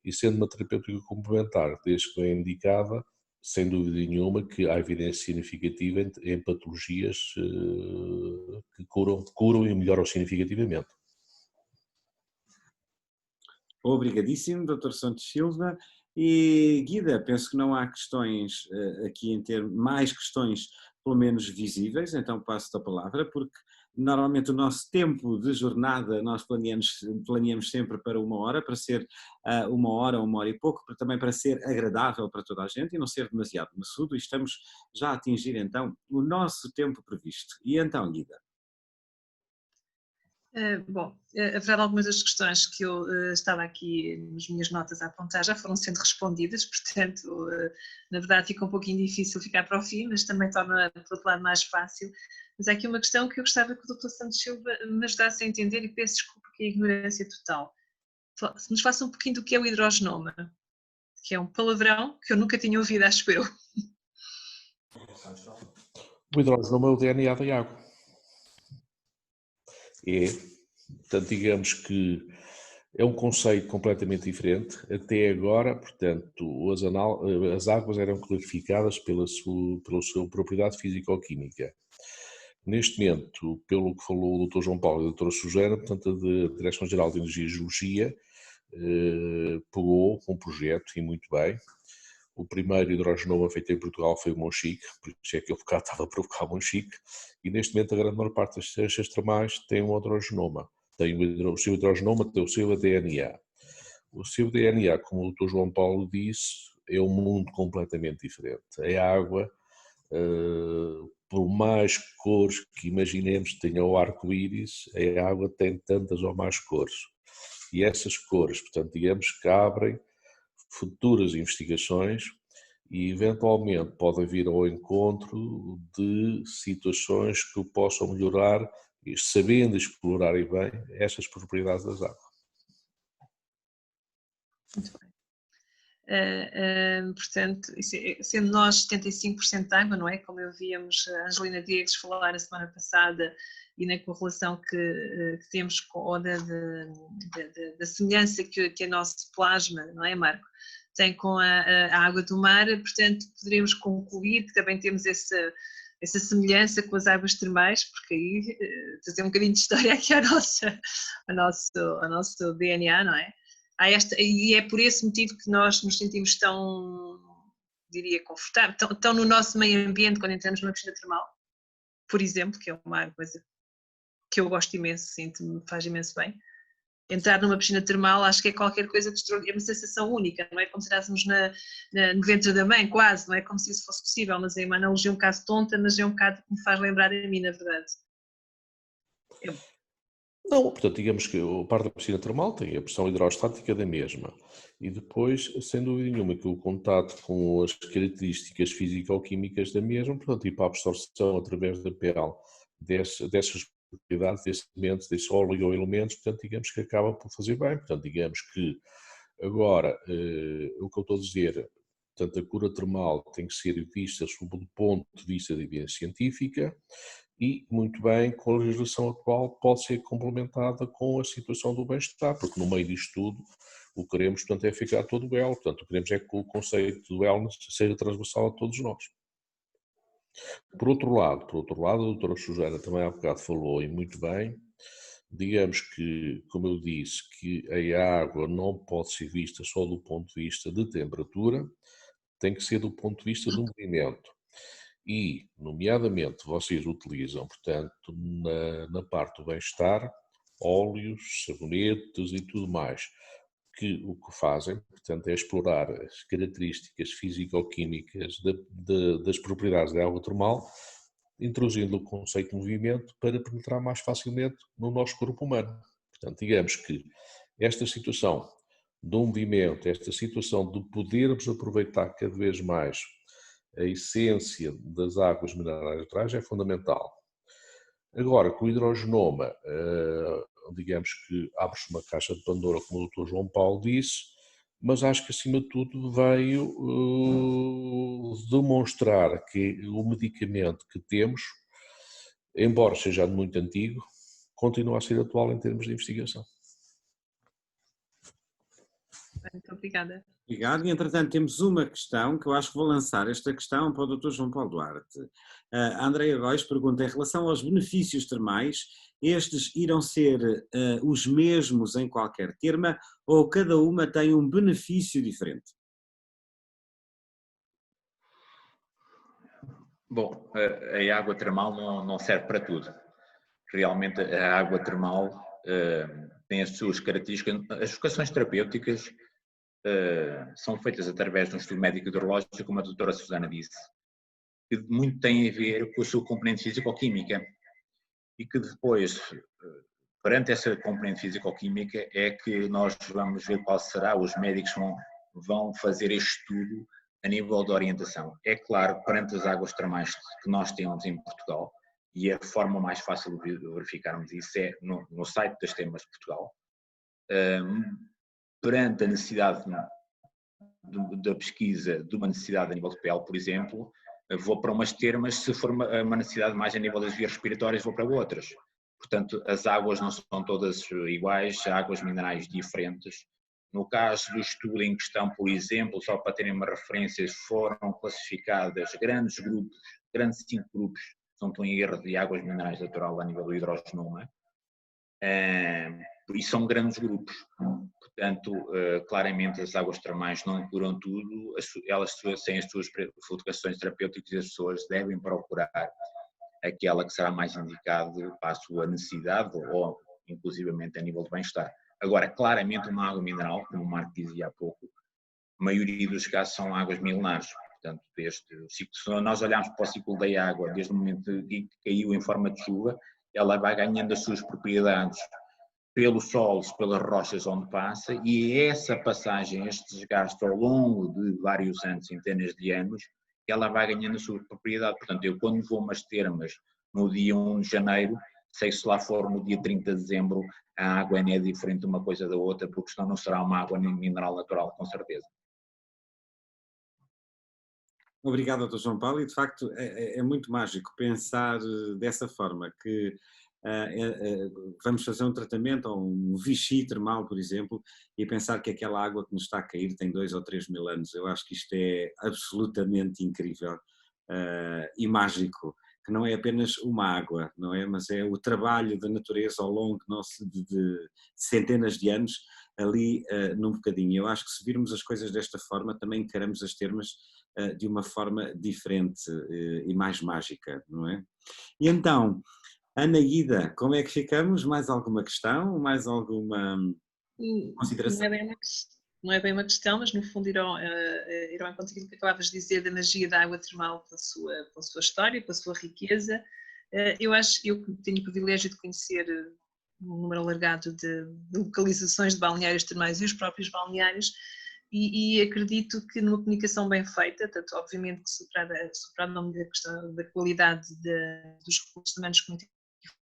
e sendo uma terapêutica complementar, desde que bem indicada, sem dúvida nenhuma que há evidência significativa em patologias que curam e melhoram significativamente. Obrigadíssimo, Dr. Santos Silva. E Guida, penso que não há questões aqui em ter mais questões, pelo menos visíveis, então passo-te a palavra, porque normalmente o nosso tempo de jornada nós planeamos sempre para 1 hora, para ser 1 hora, 1 hora e pouco, também para ser agradável para toda a gente e não ser demasiado maçudo, e estamos já a atingir então o nosso tempo previsto. E então, Guida? Bom, a verdade, algumas das questões que eu estava aqui nas minhas notas a apontar já foram sendo respondidas, portanto, na verdade fica um pouquinho difícil ficar para o fim, mas também torna, por outro lado, mais fácil. Mas há aqui uma questão que eu gostava que o Dr. Santos Silva me ajudasse a entender, e peço desculpa que é a ignorância total. Se nos faça um pouquinho do que é o hidrogenoma, que é um palavrão que eu nunca tinha ouvido, acho eu. O hidrogenoma é o DNA da água. Portanto, digamos que é um conceito completamente diferente. Até agora, portanto, as águas eram classificadas pela sua propriedade físico-química. Neste momento, pelo que falou o Dr. João Paulo e a Dra. Suzana, portanto, a Direção-Geral de Energia e Geologia pegou um projeto, e muito bem. O primeiro hidrogenoma feito em Portugal foi o Monchique, por isso é que eu estava a provocar o Monchique, e neste momento a grande maior parte das ciências termais tem um hidrogenoma. Tem o seu hidrogenoma, tem o seu DNA. O seu DNA, como o Dr. João Paulo disse, é um mundo completamente diferente. A água, por mais cores que imaginemos que tenha o arco-íris, a água tem tantas ou mais cores. E essas cores, portanto, digamos que abrem futuras investigações e eventualmente podem vir ao encontro de situações que possam melhorar, sabendo explorar bem estas propriedades das águas. Muito bem. Portanto, sendo nós 75% de água, não é? Como ouvíamos a Angelina Diegues falar a semana passada, e na correlação que temos com da semelhança que a nosso plasma, não é, Marco, tem com a água do mar, portanto, poderíamos concluir que também temos essa semelhança com as águas termais, porque aí trazer um bocadinho de história aqui ao nosso DNA, não é? E é por esse motivo que nós nos sentimos tão, diria, confortáveis, tão no nosso meio ambiente quando entramos numa piscina termal, por exemplo, que é uma coisa que eu gosto imenso, sinto-me, faz imenso bem. Entrar numa piscina termal acho que é qualquer coisa de extraordinário, é uma sensação única, não é como se estivéssemos no ventre da mãe, quase, não é como se isso fosse possível, mas é uma analogia um bocado tonta, mas é um bocado que me faz lembrar a mim, na verdade. Não, portanto, digamos que a parte da piscina termal tem a pressão hidrostática da mesma, e depois, sem dúvida nenhuma, que o contato com as características físico-químicas da mesma, portanto, e para a absorção através da pele dessas propriedades desses elementos, desse óleo ou elementos, portanto, digamos que acaba por fazer bem. Portanto, digamos que agora, o que eu estou a dizer, portanto, a cura termal tem que ser vista sob o ponto de vista da evidência científica e, muito bem, com a legislação atual pode ser complementada com a situação do bem-estar, porque no meio disto tudo o que queremos, portanto, é ficar todo belo, portanto, o que queremos é que o conceito do wellness seja transversal a todos nós. Por outro lado, a doutora Suzana também há bocado falou, e muito bem, digamos que, como eu disse, que a água não pode ser vista só do ponto de vista de temperatura, tem que ser do ponto de vista do movimento. E, nomeadamente, vocês utilizam, portanto, na parte do bem-estar, óleos, sabonetes e tudo mais, que o que fazem, portanto, é explorar as características físico-químicas das propriedades da água termal, introduzindo o conceito de movimento para penetrar mais facilmente no nosso corpo humano. Portanto, digamos que esta situação do movimento, esta situação de podermos aproveitar cada vez mais a essência das águas minerais naturais é fundamental. Agora, com o hidrogenoma, digamos que abre-se uma caixa de Pandora, como o Dr. João Paulo disse, mas acho que acima de tudo veio demonstrar que o medicamento que temos, embora seja muito antigo, continua a ser atual em termos de investigação. Muito obrigada. Obrigado. E, entretanto, temos uma questão que eu acho que vou lançar esta questão para o Dr. João Paulo Duarte. A Andreia Góes pergunta, em relação aos benefícios termais, estes irão ser os mesmos em qualquer terma ou cada uma tem um benefício diferente? Bom, a água termal não serve para tudo. Realmente a água termal tem as suas características. As vocações terapêuticas são feitas através de um estudo médico hidrológico, como a doutora Suzana disse, que muito tem a ver com a sua componente físico-química e que depois, perante essa componente físico-química, é que nós vamos ver qual será, os médicos vão fazer este estudo a nível de orientação. É claro, perante as águas termais que nós temos em Portugal, e a forma mais fácil de verificarmos isso é no site das Termas de Portugal, perante a necessidade da pesquisa de uma necessidade a nível de pele, por exemplo, vou para umas termas, se for uma necessidade mais a nível das vias respiratórias, vou para outras. Portanto, as águas não são todas iguais, há águas minerais diferentes. No caso do estudo em questão, por exemplo, só para terem uma referência, foram classificadas grandes 5 grupos, se não estou em erro, de águas minerais natural a nível do hidrogenoma. E são grandes grupos, portanto, claramente as águas termais não curam tudo, elas têm as suas flutuações terapêuticas e as pessoas devem procurar aquela que será mais indicada para a sua necessidade ou inclusivamente a nível de bem-estar. Agora, claramente uma água mineral, como o Marco dizia há pouco, a maioria dos casos são águas milenares, portanto, se nós olharmos para o ciclo da água, desde o momento que caiu em forma de chuva, ela vai ganhando as suas propriedades pelos solos, pelas rochas onde passa, e essa passagem, este desgaste ao longo de vários anos, centenas de anos, ela vai ganhando a sua propriedade. Portanto, eu quando vou a umas termas no dia 1 de janeiro, sei se lá for no dia 30 de dezembro, a água é diferente de uma coisa da outra, porque senão não será uma água mineral natural, com certeza. Obrigado, Dr. João Paulo, e de facto é muito mágico pensar dessa forma, que vamos fazer um tratamento ou um Vichy termal, por exemplo, e pensar que aquela água que nos está a cair tem 2 ou 3 mil anos. Eu acho que isto é absolutamente incrível e mágico, que não é apenas uma água, não é? Mas é o trabalho da natureza ao longo de centenas de anos ali num bocadinho. Eu acho que se virmos as coisas desta forma, também encaramos as termas de uma forma diferente e mais mágica, não é? E então, Ana Guida, como é que ficamos? Mais alguma questão? Mais alguma consideração? Não é bem uma questão, mas no fundo ir ao encontro daquilo que acabavas de dizer da magia da água termal pela sua história, pela sua riqueza. Eu tenho o privilégio de conhecer um número alargado de localizações de balneários termais e os próprios balneários, e acredito que numa comunicação bem feita, tanto obviamente que superado a questão da qualidade dos recursos humanos, como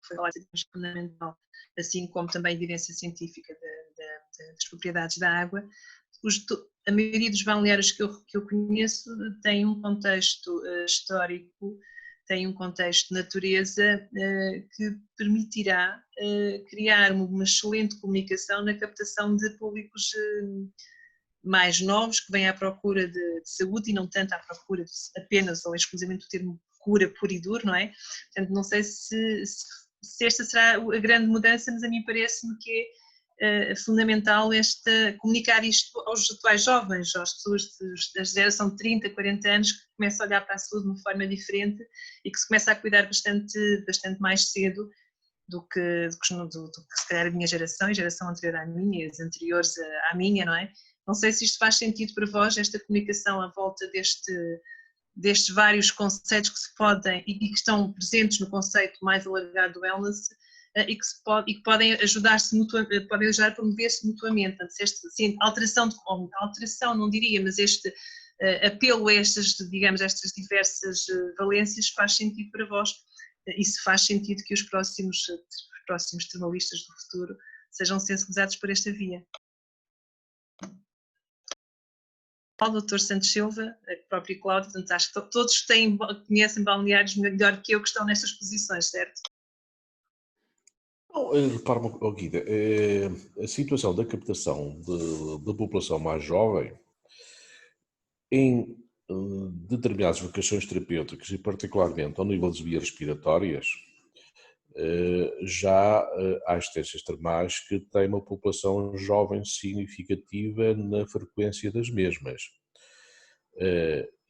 foi falado, é fundamental, assim como também a evidência científica das propriedades da água. A maioria dos balneários que eu conheço tem um contexto histórico, tem um contexto de natureza que permitirá criar uma excelente comunicação na captação de públicos mais novos, que vêm à procura de saúde e não tanto à procura apenas ou exclusivamente do termo cura puro e duro, não é? Portanto, não sei se esta será a grande mudança, mas a mim parece-me que é fundamental comunicar isto aos atuais jovens, às pessoas da geração de 30, 40 anos, que começam a olhar para a saúde de uma forma diferente e que se começa a cuidar bastante mais cedo do que se calhar a minha geração e a geração anterior à minha e as anteriores à minha, não é? Não sei se isto faz sentido para vós, esta comunicação à volta destes vários conceitos que se podem e que estão presentes no conceito mais alargado do wellness e que podem ajudar a promover-se mutuamente. Assim, alteração não diria, mas este apelo a estas diversas valências faz sentido para vós e se faz sentido que os próximos termalistas do futuro sejam sensibilizados por esta via. O Dr. Santos Silva, a própria Cláudia, portanto, acho que todos conhecem balneários melhor que eu que estão nestas posições, certo? Repara-me, Guida, a situação da captação da população mais jovem em determinadas vocações terapêuticas e particularmente ao nível das vias respiratórias, já há assistências termais que têm uma população jovem significativa na frequência das mesmas.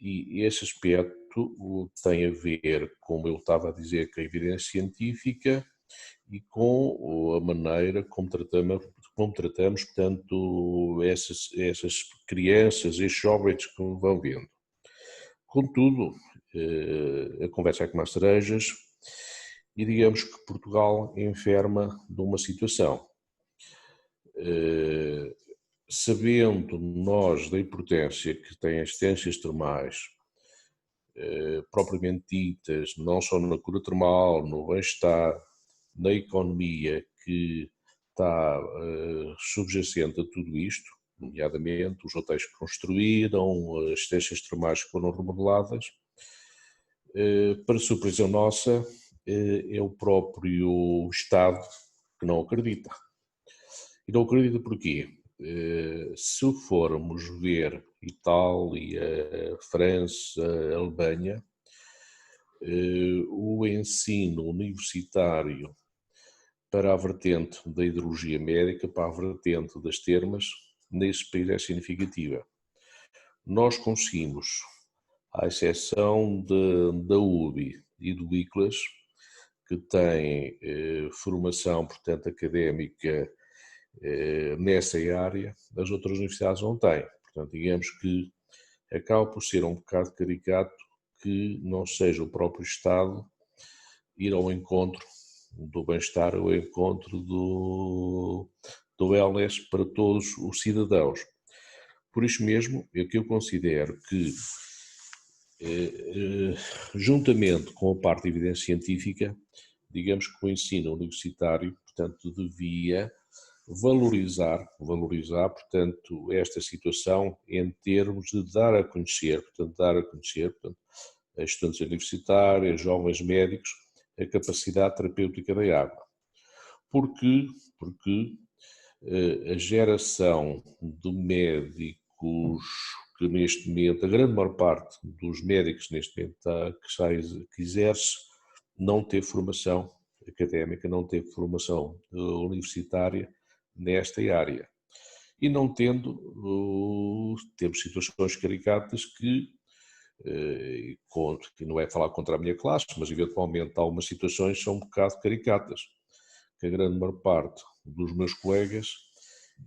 E esse aspecto tem a ver, como eu estava a dizer, com a evidência científica e com a maneira como tratamos portanto, essas crianças, esses jovens que vão vendo. Contudo, a conversa é com as cerejas e digamos que Portugal enferma de uma situação. Sabendo nós da importância que têm as assistências termais, propriamente ditas, não só na cura termal, no bem-estar, na economia que está subjacente a tudo isto, nomeadamente os hotéis que construíram, as assistências termais que foram remodeladas, para surpresa nossa, é o próprio Estado que não acredita. E não acredita porquê? Se formos ver Itália, França, Alemanha, o ensino universitário para a vertente da hidrologia médica, para a vertente das termas, nesse país é significativa. Nós conseguimos, à exceção da UBI e do ICLAS, que têm formação, portanto, académica nessa área, as outras universidades não têm. Portanto, digamos que acaba por ser um bocado caricato que não seja o próprio Estado ir ao encontro do bem-estar, ao encontro do wellness para todos os cidadãos. Por isso mesmo, é que eu considero que, juntamente com a parte de evidência científica, digamos que o ensino universitário, portanto, devia valorizar, portanto, esta situação em termos de dar a conhecer, portanto, a estudantes universitários, jovens médicos, a capacidade terapêutica da água. Porque a geração de médicos que neste momento, a grande maior parte dos médicos neste momento que exerce, não teve formação académica, não teve formação universitária nesta área. E não tendo, temos situações caricatas que não é falar contra a minha classe, mas eventualmente algumas situações são um bocado caricatas, que a grande maior parte dos meus colegas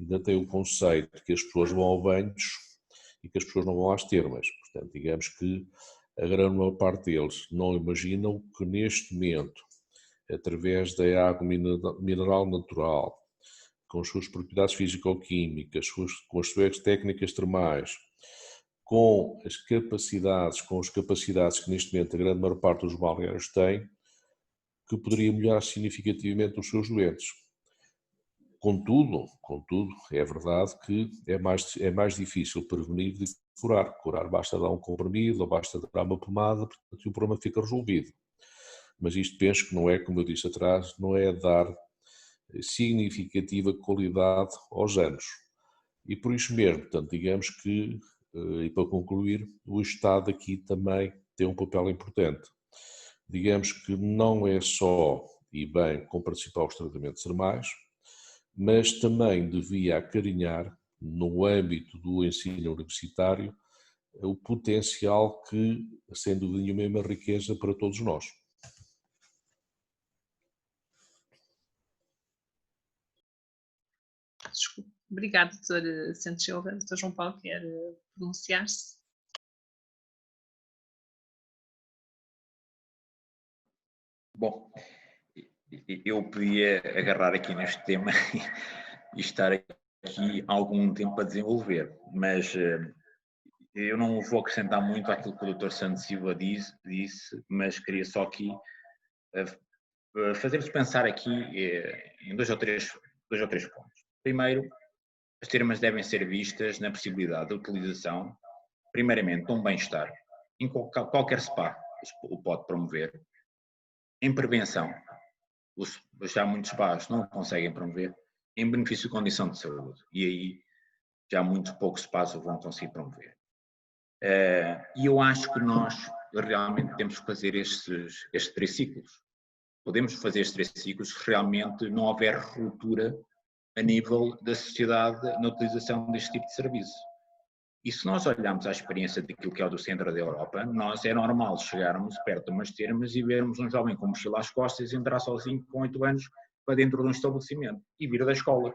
ainda tem o conceito que as pessoas vão ao banhos e que as pessoas não vão às termas. Portanto, digamos que a grande maior parte deles não imaginam que neste momento, através da água mineral natural, com as suas propriedades físico-químicas, com as suas técnicas termais, com as capacidades que neste momento a grande maior parte dos balneários tem, que poderia melhorar significativamente os seus doentes. Contudo, é verdade que é mais difícil prevenir do que curar. Curar basta dar um comprimido ou basta dar uma pomada, portanto o problema fica resolvido. Mas isto penso que não é, como eu disse atrás, não é dar significativa qualidade aos anos. E por isso mesmo, portanto, digamos que, e para concluir, o Estado aqui também tem um papel importante. Digamos que não é só e bem com participar aos tratamentos termais, mas também devia acarinhar, no âmbito do ensino universitário, o potencial que, sem dúvida nenhuma, é uma riqueza para todos nós. Desculpe. Obrigada, Dr. Santos Silva. Dr. João Paulo, quer pronunciar-se? Bom, eu podia agarrar aqui neste tema e estar aqui algum tempo a desenvolver, mas eu não vou acrescentar muito àquilo que o Dr. Santos Silva disse, mas queria só aqui fazer-vos pensar aqui em dois ou três pontos. Primeiro, as termas devem ser vistas na possibilidade de utilização, primeiramente, de um bem-estar, em qualquer spa o pode promover, em prevenção, já muitos spas não conseguem promover, em benefício de condição de saúde, e aí já muito poucos spas o vão conseguir promover. E eu acho que nós realmente temos que fazer estes 3 ciclos. Podemos fazer estes 3 ciclos se realmente não houver ruptura a nível da sociedade na utilização deste tipo de serviço. E se nós olharmos à experiência daquilo que é o do centro da Europa, é normal chegarmos perto de umas termas e vermos um jovem com mochila às costas entrar sozinho com 8 anos para dentro de um estabelecimento e vir da escola.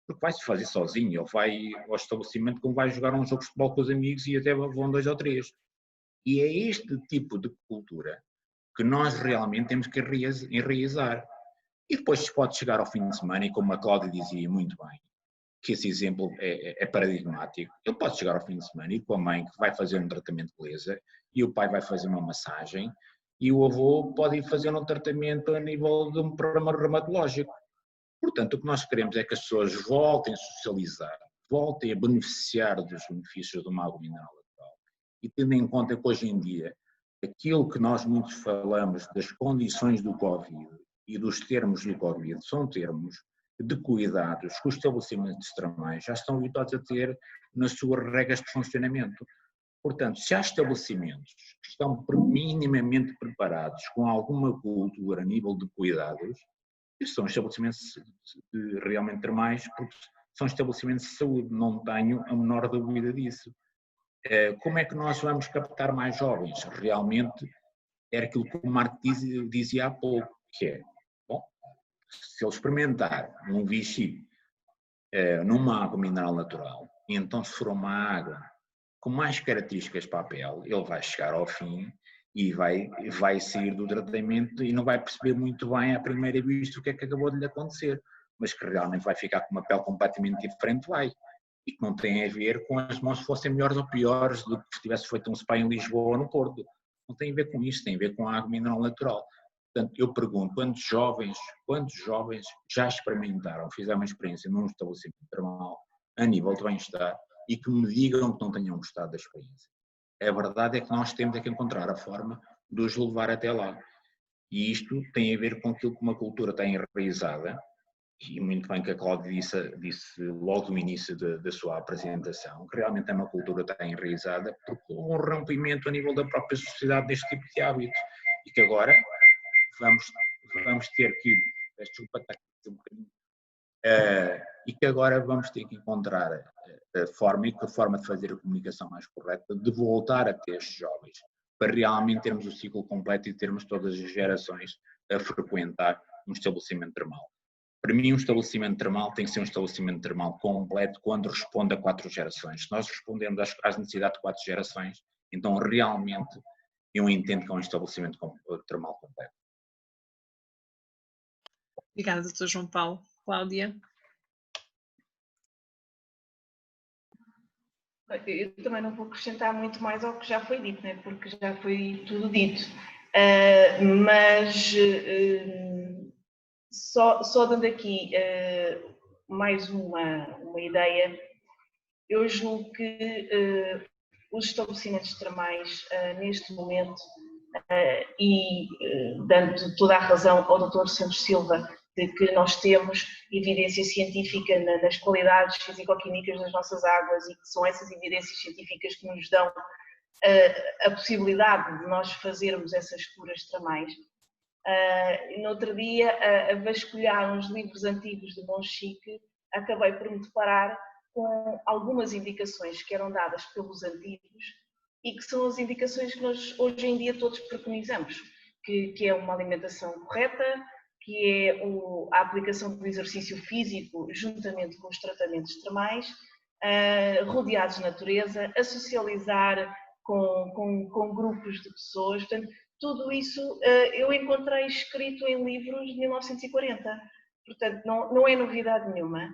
Porque vai-se fazer sozinho, ou vai ao estabelecimento como vai jogar um jogo de futebol com os amigos e até vão 2 ou 3. E é este tipo de cultura que nós realmente temos que enraizar. E depois pode chegar ao fim de semana, e como a Cláudia dizia muito bem, que esse exemplo é paradigmático, ele pode chegar ao fim de semana e com a mãe que vai fazer um tratamento de beleza, e o pai vai fazer uma massagem, e o avô pode ir fazer um tratamento a nível de um problema reumatológico. Portanto, o que nós queremos é que as pessoas voltem a socializar, voltem a beneficiar dos benefícios de uma água mineral natural. E tendo em conta que hoje em dia, aquilo que nós muitos falamos das condições do Covid e dos termos do Covid são termos de cuidados que os estabelecimentos termais já estão habituados a ter nas suas regras de funcionamento. Portanto, se há estabelecimentos que estão minimamente preparados com alguma cultura a nível de cuidados, esses são estabelecimentos realmente termais, porque são estabelecimentos de saúde, não tenho a menor dúvida disso. Como é que nós vamos captar mais jovens? Realmente era aquilo que o Marco dizia há pouco, que é, bom, se ele experimentar um Vichy numa água mineral natural, e então se for uma água com mais características para a pele, ele vai chegar ao fim e vai sair do tratamento e não vai perceber muito bem à primeira vista o que é que acabou de lhe acontecer, mas que realmente vai ficar com uma pele completamente diferente, e que não tem a ver com as mãos fossem melhores ou piores do que se tivesse feito um spa em Lisboa ou no Porto. Não tem a ver com isso, tem a ver com a água mineral natural. Portanto, eu pergunto, quantos jovens já experimentaram, fizeram uma experiência num estabelecimento termal a nível de bem-estar e que me digam que não tenham gostado da experiência? A verdade é que nós temos que encontrar a forma de os levar até lá. E isto tem a ver com aquilo que uma cultura tem enraizada, e muito bem que a Cláudia disse logo no início da sua apresentação, que realmente é uma cultura que está enraizada porque houve um rompimento a nível da própria sociedade deste tipo de hábitos. E que agora vamos ter que, desculpa, está aqui um bocadinho, e que agora vamos ter que encontrar a forma de fazer a comunicação mais correta, de voltar a ter estes jovens, para realmente termos o ciclo completo e termos todas as gerações a frequentar um estabelecimento termal. Para mim, um estabelecimento termal tem que ser um estabelecimento termal completo quando responde a 4 gerações. Se nós respondemos às necessidades de 4 gerações, então realmente eu entendo que é um estabelecimento termal completo. Obrigada, Dr. João Paulo. Cláudia? Eu também não vou acrescentar muito mais ao que já foi dito, né? Porque já foi tudo dito. Mas só dando aqui mais uma ideia, eu julgo que os estabelecimentos termais, neste momento, e dando toda a razão ao Dr. Santos Silva, de que nós temos evidência científica nas qualidades físico-químicas das nossas águas e que são essas evidências científicas que nos dão a possibilidade de nós fazermos essas curas termais. No outro dia, a vasculhar uns livros antigos de Monchique, acabei por me deparar com algumas indicações que eram dadas pelos antigos e que são as indicações que nós hoje em dia todos preconizamos, que é uma alimentação correta, que é a aplicação do exercício físico juntamente com os tratamentos termais, rodeados de natureza, a socializar com grupos de pessoas. Portanto, tudo isso eu encontrei escrito em livros de 1940. Portanto, não é novidade nenhuma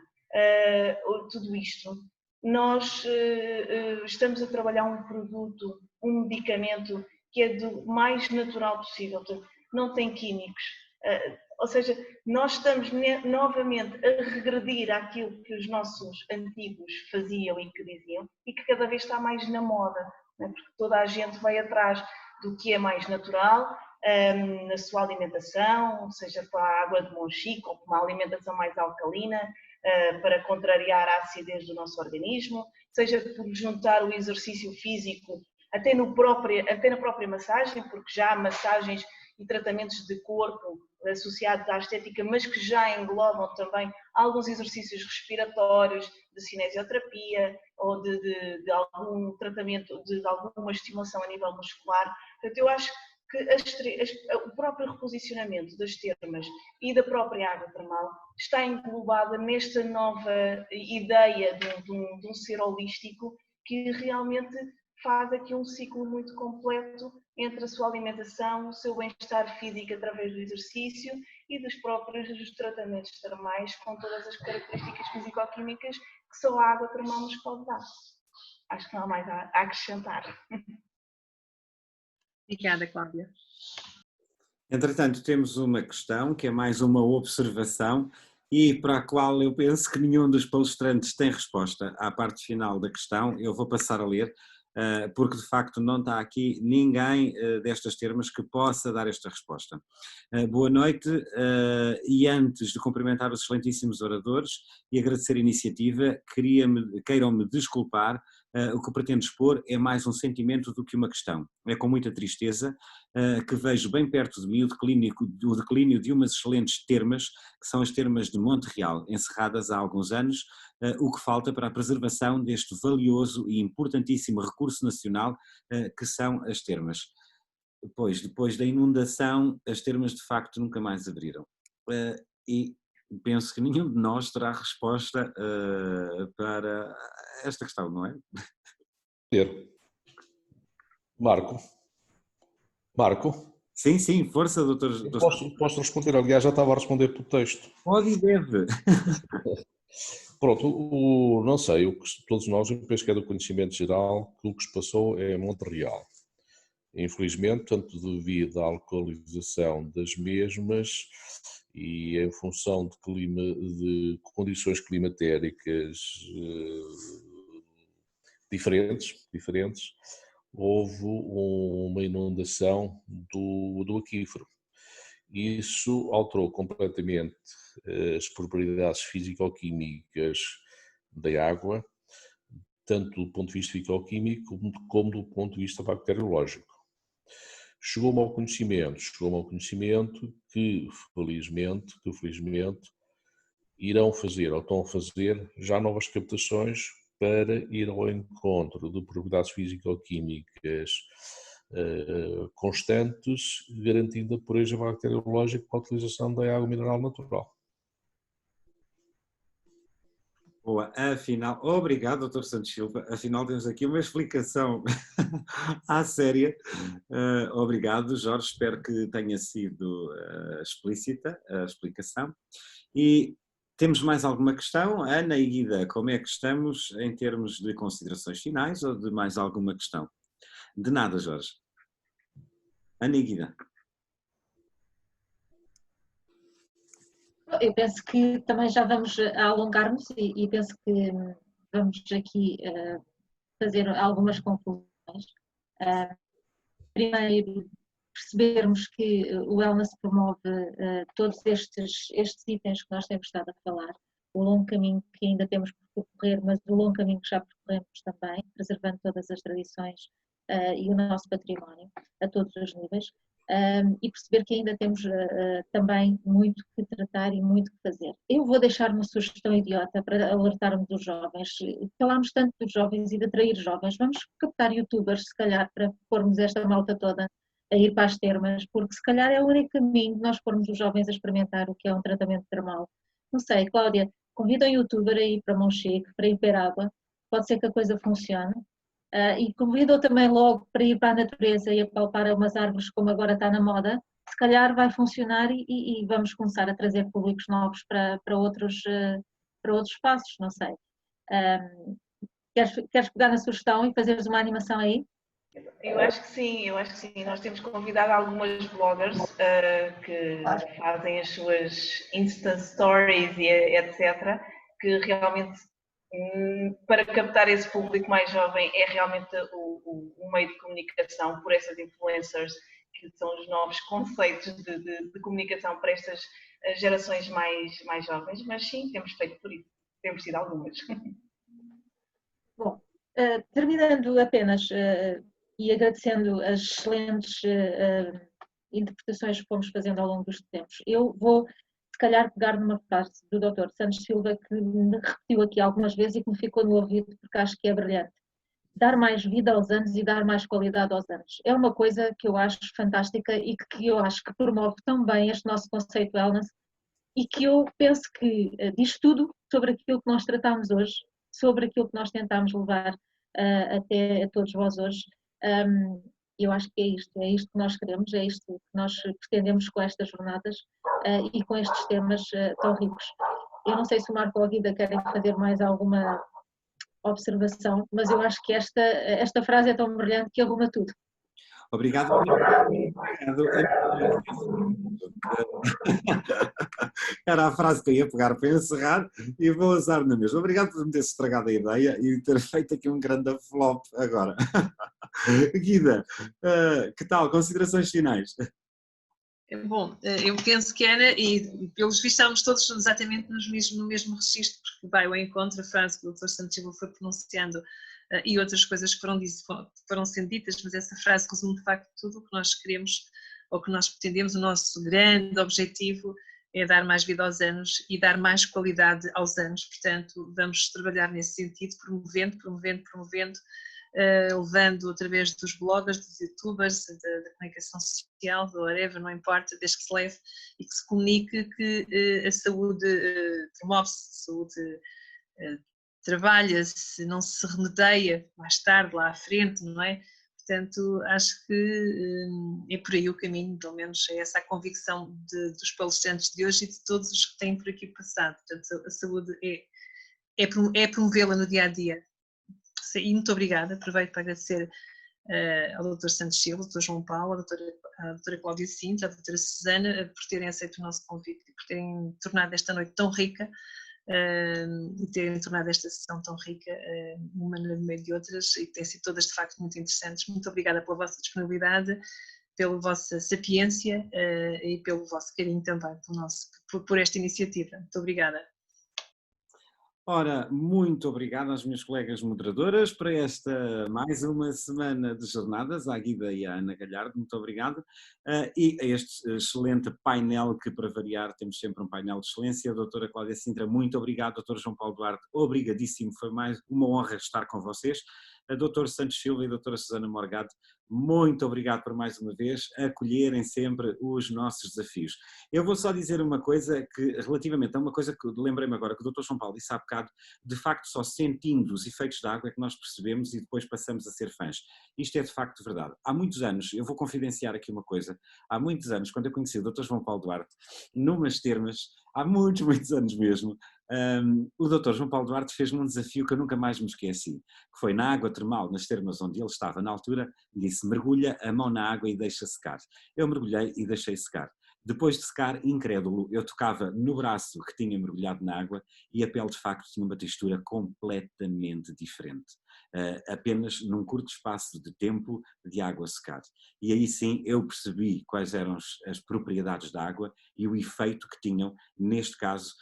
tudo isto. Nós estamos a trabalhar um produto, um medicamento que é do mais natural possível. Portanto, não tem químicos. Ou seja, nós estamos novamente a regredir àquilo que os nossos antigos faziam e que diziam e que cada vez está mais na moda, né? Porque toda a gente vai atrás do que é mais natural na sua alimentação, seja com a água de Monchique ou com uma alimentação mais alcalina para contrariar a acidez do nosso organismo, seja por juntar o exercício físico até na própria massagem, porque já há massagens e tratamentos de corpo associados à estética, mas que já englobam também alguns exercícios respiratórios, de cinesioterapia ou de algum tratamento, de alguma estimulação a nível muscular. Portanto, eu acho que o próprio reposicionamento das termas e da própria água termal está englobada nesta nova ideia de um ser holístico que realmente faz aqui um ciclo muito completo entre a sua alimentação, o seu bem-estar físico através do exercício e dos próprios tratamentos termais com todas as características físico-químicas que só a água termal nos pode dar. Acho que não há mais a acrescentar. Obrigada, Cláudia. Entretanto, temos uma questão que é mais uma observação e para a qual eu penso que nenhum dos palestrantes tem resposta à parte final da questão. Eu vou passar a ler, porque de facto não está aqui ninguém destas termas que possa dar esta resposta. Boa noite, e antes de cumprimentar os excelentíssimos oradores e agradecer a iniciativa, queiram-me desculpar. O que pretendo expor é mais um sentimento do que uma questão. É com muita tristeza que vejo bem perto de mim o declínio de umas excelentes termas, que são as termas de Monte Real, encerradas há alguns anos, o que falta para a preservação deste valioso e importantíssimo recurso nacional que são as termas. Pois, depois da inundação, as termas de facto nunca mais abriram. E penso que nenhum de nós terá resposta para esta questão, não é? Marco? Sim, força, doutor. Posso responder, aliás, já estava a responder pelo texto. Pode e deve. Pronto, não sei, o que todos nós, eu penso que é do conhecimento geral, que o que se passou é Monte Real. Infelizmente, tanto devido à alcoolização das mesmas e em função de condições climatéricas diferentes, houve uma inundação do aquífero. Isso alterou completamente as propriedades físico-químicas da água, tanto do ponto de vista físico-químico como do ponto de vista bacteriológico. Chegou-me ao conhecimento que, felizmente, irão fazer, ou estão a fazer, já novas captações para ir ao encontro de propriedades físico-químicas constantes, garantindo a pureza bacteriológica para a utilização da água mineral natural. Boa, afinal, obrigado, Dr. Santos Silva. Afinal, temos aqui uma explicação à séria. Obrigado, Jorge. Espero que tenha sido explícita a explicação. E temos mais alguma questão? Ana e Guida, como é que estamos em termos de considerações finais ou de mais alguma questão? De nada, Jorge. Ana e Guida. Eu penso que também já vamos a alongar-nos e penso que vamos aqui fazer algumas conclusões. Primeiro, percebermos que o Wellness promove todos estes itens que nós temos estado a falar, o longo caminho que ainda temos por percorrer, mas o longo caminho que já percorremos também, preservando todas as tradições e o nosso património a todos os níveis, e perceber que ainda temos também muito que tratar e muito que fazer. Eu vou deixar uma sugestão idiota para alertarmos os jovens. Falámos tanto dos jovens e de atrair jovens, vamos captar youtubers, se calhar, para pormos esta malta toda a ir para as termas, porque se calhar é o único caminho de nós pormos os jovens a experimentar o que é um tratamento termal. Não sei, Cláudia, convida um youtuber a ir para Monchique, para ir para a água, pode ser que a coisa funcione. E convido-o também logo para ir para a natureza e a palpar umas árvores como agora está na moda, se calhar vai funcionar e vamos começar a trazer públicos novos para outros espaços, não sei. Queres pegar na sugestão e fazeres uma animação aí? Eu acho que sim. Nós temos convidado algumas bloggers que fazem as suas Insta Stories e etc., que realmente, para captar esse público mais jovem, é realmente o meio de comunicação por essas influencers, que são os novos conceitos de comunicação para estas gerações mais jovens, mas sim, temos feito por isso, temos tido algumas. Bom, terminando apenas e agradecendo as excelentes interpretações que fomos fazendo ao longo dos tempos, eu vou se calhar pegar numa frase do Dr. Santos Silva que me repetiu aqui algumas vezes e que me ficou no ouvido porque acho que é brilhante. Dar mais vida aos anos e dar mais qualidade aos anos. É uma coisa que eu acho fantástica e que eu acho que promove tão bem este nosso conceito de wellness e que eu penso que diz tudo sobre aquilo que nós tratamos hoje, sobre aquilo que nós tentamos levar até a todos vós hoje. Eu acho que é isto que nós queremos, é isto que nós pretendemos com estas jornadas e com estes temas tão ricos. Eu não sei se o Marco ou a Guida querem fazer mais alguma observação, mas eu acho que esta frase é tão brilhante que arruma tudo. Obrigado. Era a frase que eu ia pegar para encerrar e vou usar na mesma. Obrigado por me ter estragado a ideia e ter feito aqui um grande flop agora. Guida, que tal? Considerações finais? Bom, eu penso que era, e pelos vistos estávamos todos exatamente no mesmo registro, porque vai ao encontro a frase que o Dr. Santos Silva foi pronunciando e outras coisas que foram sendo ditas, mas essa frase resume de facto tudo o que nós queremos ou que nós pretendemos. O nosso grande objetivo é dar mais vida aos anos e dar mais qualidade aos anos, portanto vamos trabalhar nesse sentido, promovendo, levando através dos bloggers, dos youtubers, da comunicação social, do whatever, não importa, desde que se leve e que se comunique que a saúde promove-se, a saúde trabalha-se, não se remedeia mais tarde, lá à frente, não é? Portanto, acho que é por aí o caminho, pelo menos é essa a convicção dos palestrantes de hoje e de todos os que têm por aqui passado. Portanto, a saúde é promovê-la no dia-a-dia. E muito obrigada, aproveito para agradecer ao Dr. Santos Silva, ao Dr. João Paulo, à doutora Cláudia Sintra, à doutora Susana, por terem aceito o nosso convite e por terem tornado esta noite tão rica e terem tornado esta sessão tão rica, uma no meio de outras, e que têm sido todas de facto muito interessantes. Muito obrigada pela vossa disponibilidade, pela vossa sapiência e pelo vosso carinho também por esta iniciativa. Muito obrigada. Ora, muito obrigado às minhas colegas moderadoras para esta mais uma semana de jornadas, à Guida e à Ana Galhardo, muito obrigado, e a este excelente painel que, para variar, temos sempre um painel de excelência. A doutora Cláudia Sintra, muito obrigado. Doutor João Paulo Duarte, obrigadíssimo, foi mais uma honra estar com vocês. A doutora Santos Silva e a doutora Susana Morgado, muito obrigado por mais uma vez acolherem sempre os nossos desafios. Eu vou só dizer uma coisa que, relativamente a uma coisa que lembrei-me agora, que o Dr. João Paulo disse há bocado, de facto só sentindo os efeitos da água é que nós percebemos e depois passamos a ser fãs. Isto é de facto verdade. Há muitos anos, eu vou confidenciar aqui uma coisa, há muitos anos, quando eu conheci o Dr. João Paulo Duarte, numas termas, há muitos anos mesmo, o Dr. João Paulo Duarte fez-me um desafio que eu nunca mais me esqueci, que foi na água termal, nas termas onde ele estava na altura, disse: mergulha a mão na água e deixa secar. Eu mergulhei e deixei secar. Depois de secar, incrédulo, eu tocava no braço que tinha mergulhado na água e a pele de facto tinha uma textura completamente diferente, apenas num curto espaço de tempo de água secada. E aí sim eu percebi quais eram as propriedades da água e o efeito que tinham, neste caso,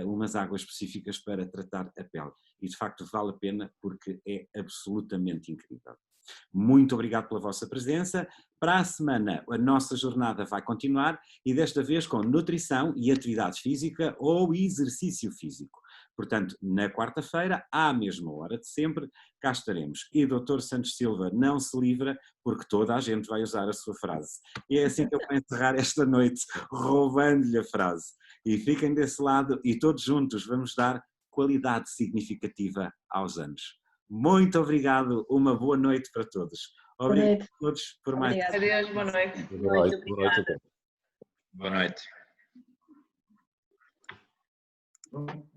umas águas específicas para tratar a pele. E de facto vale a pena porque é absolutamente incrível. Muito obrigado pela vossa presença. Para a semana a nossa jornada vai continuar e desta vez com nutrição e atividade física ou exercício físico. Portanto, na quarta-feira, à mesma hora de sempre, cá estaremos. E o Dr. Santos Silva não se livra porque toda a gente vai usar a sua frase. E é assim que eu vou encerrar esta noite, roubando-lhe a frase. E fiquem desse lado e todos juntos vamos dar qualidade significativa aos anos. Muito obrigado, uma boa noite para todos. Obrigado a todos por mais. Adeus, boa noite. Boa noite. Boa noite.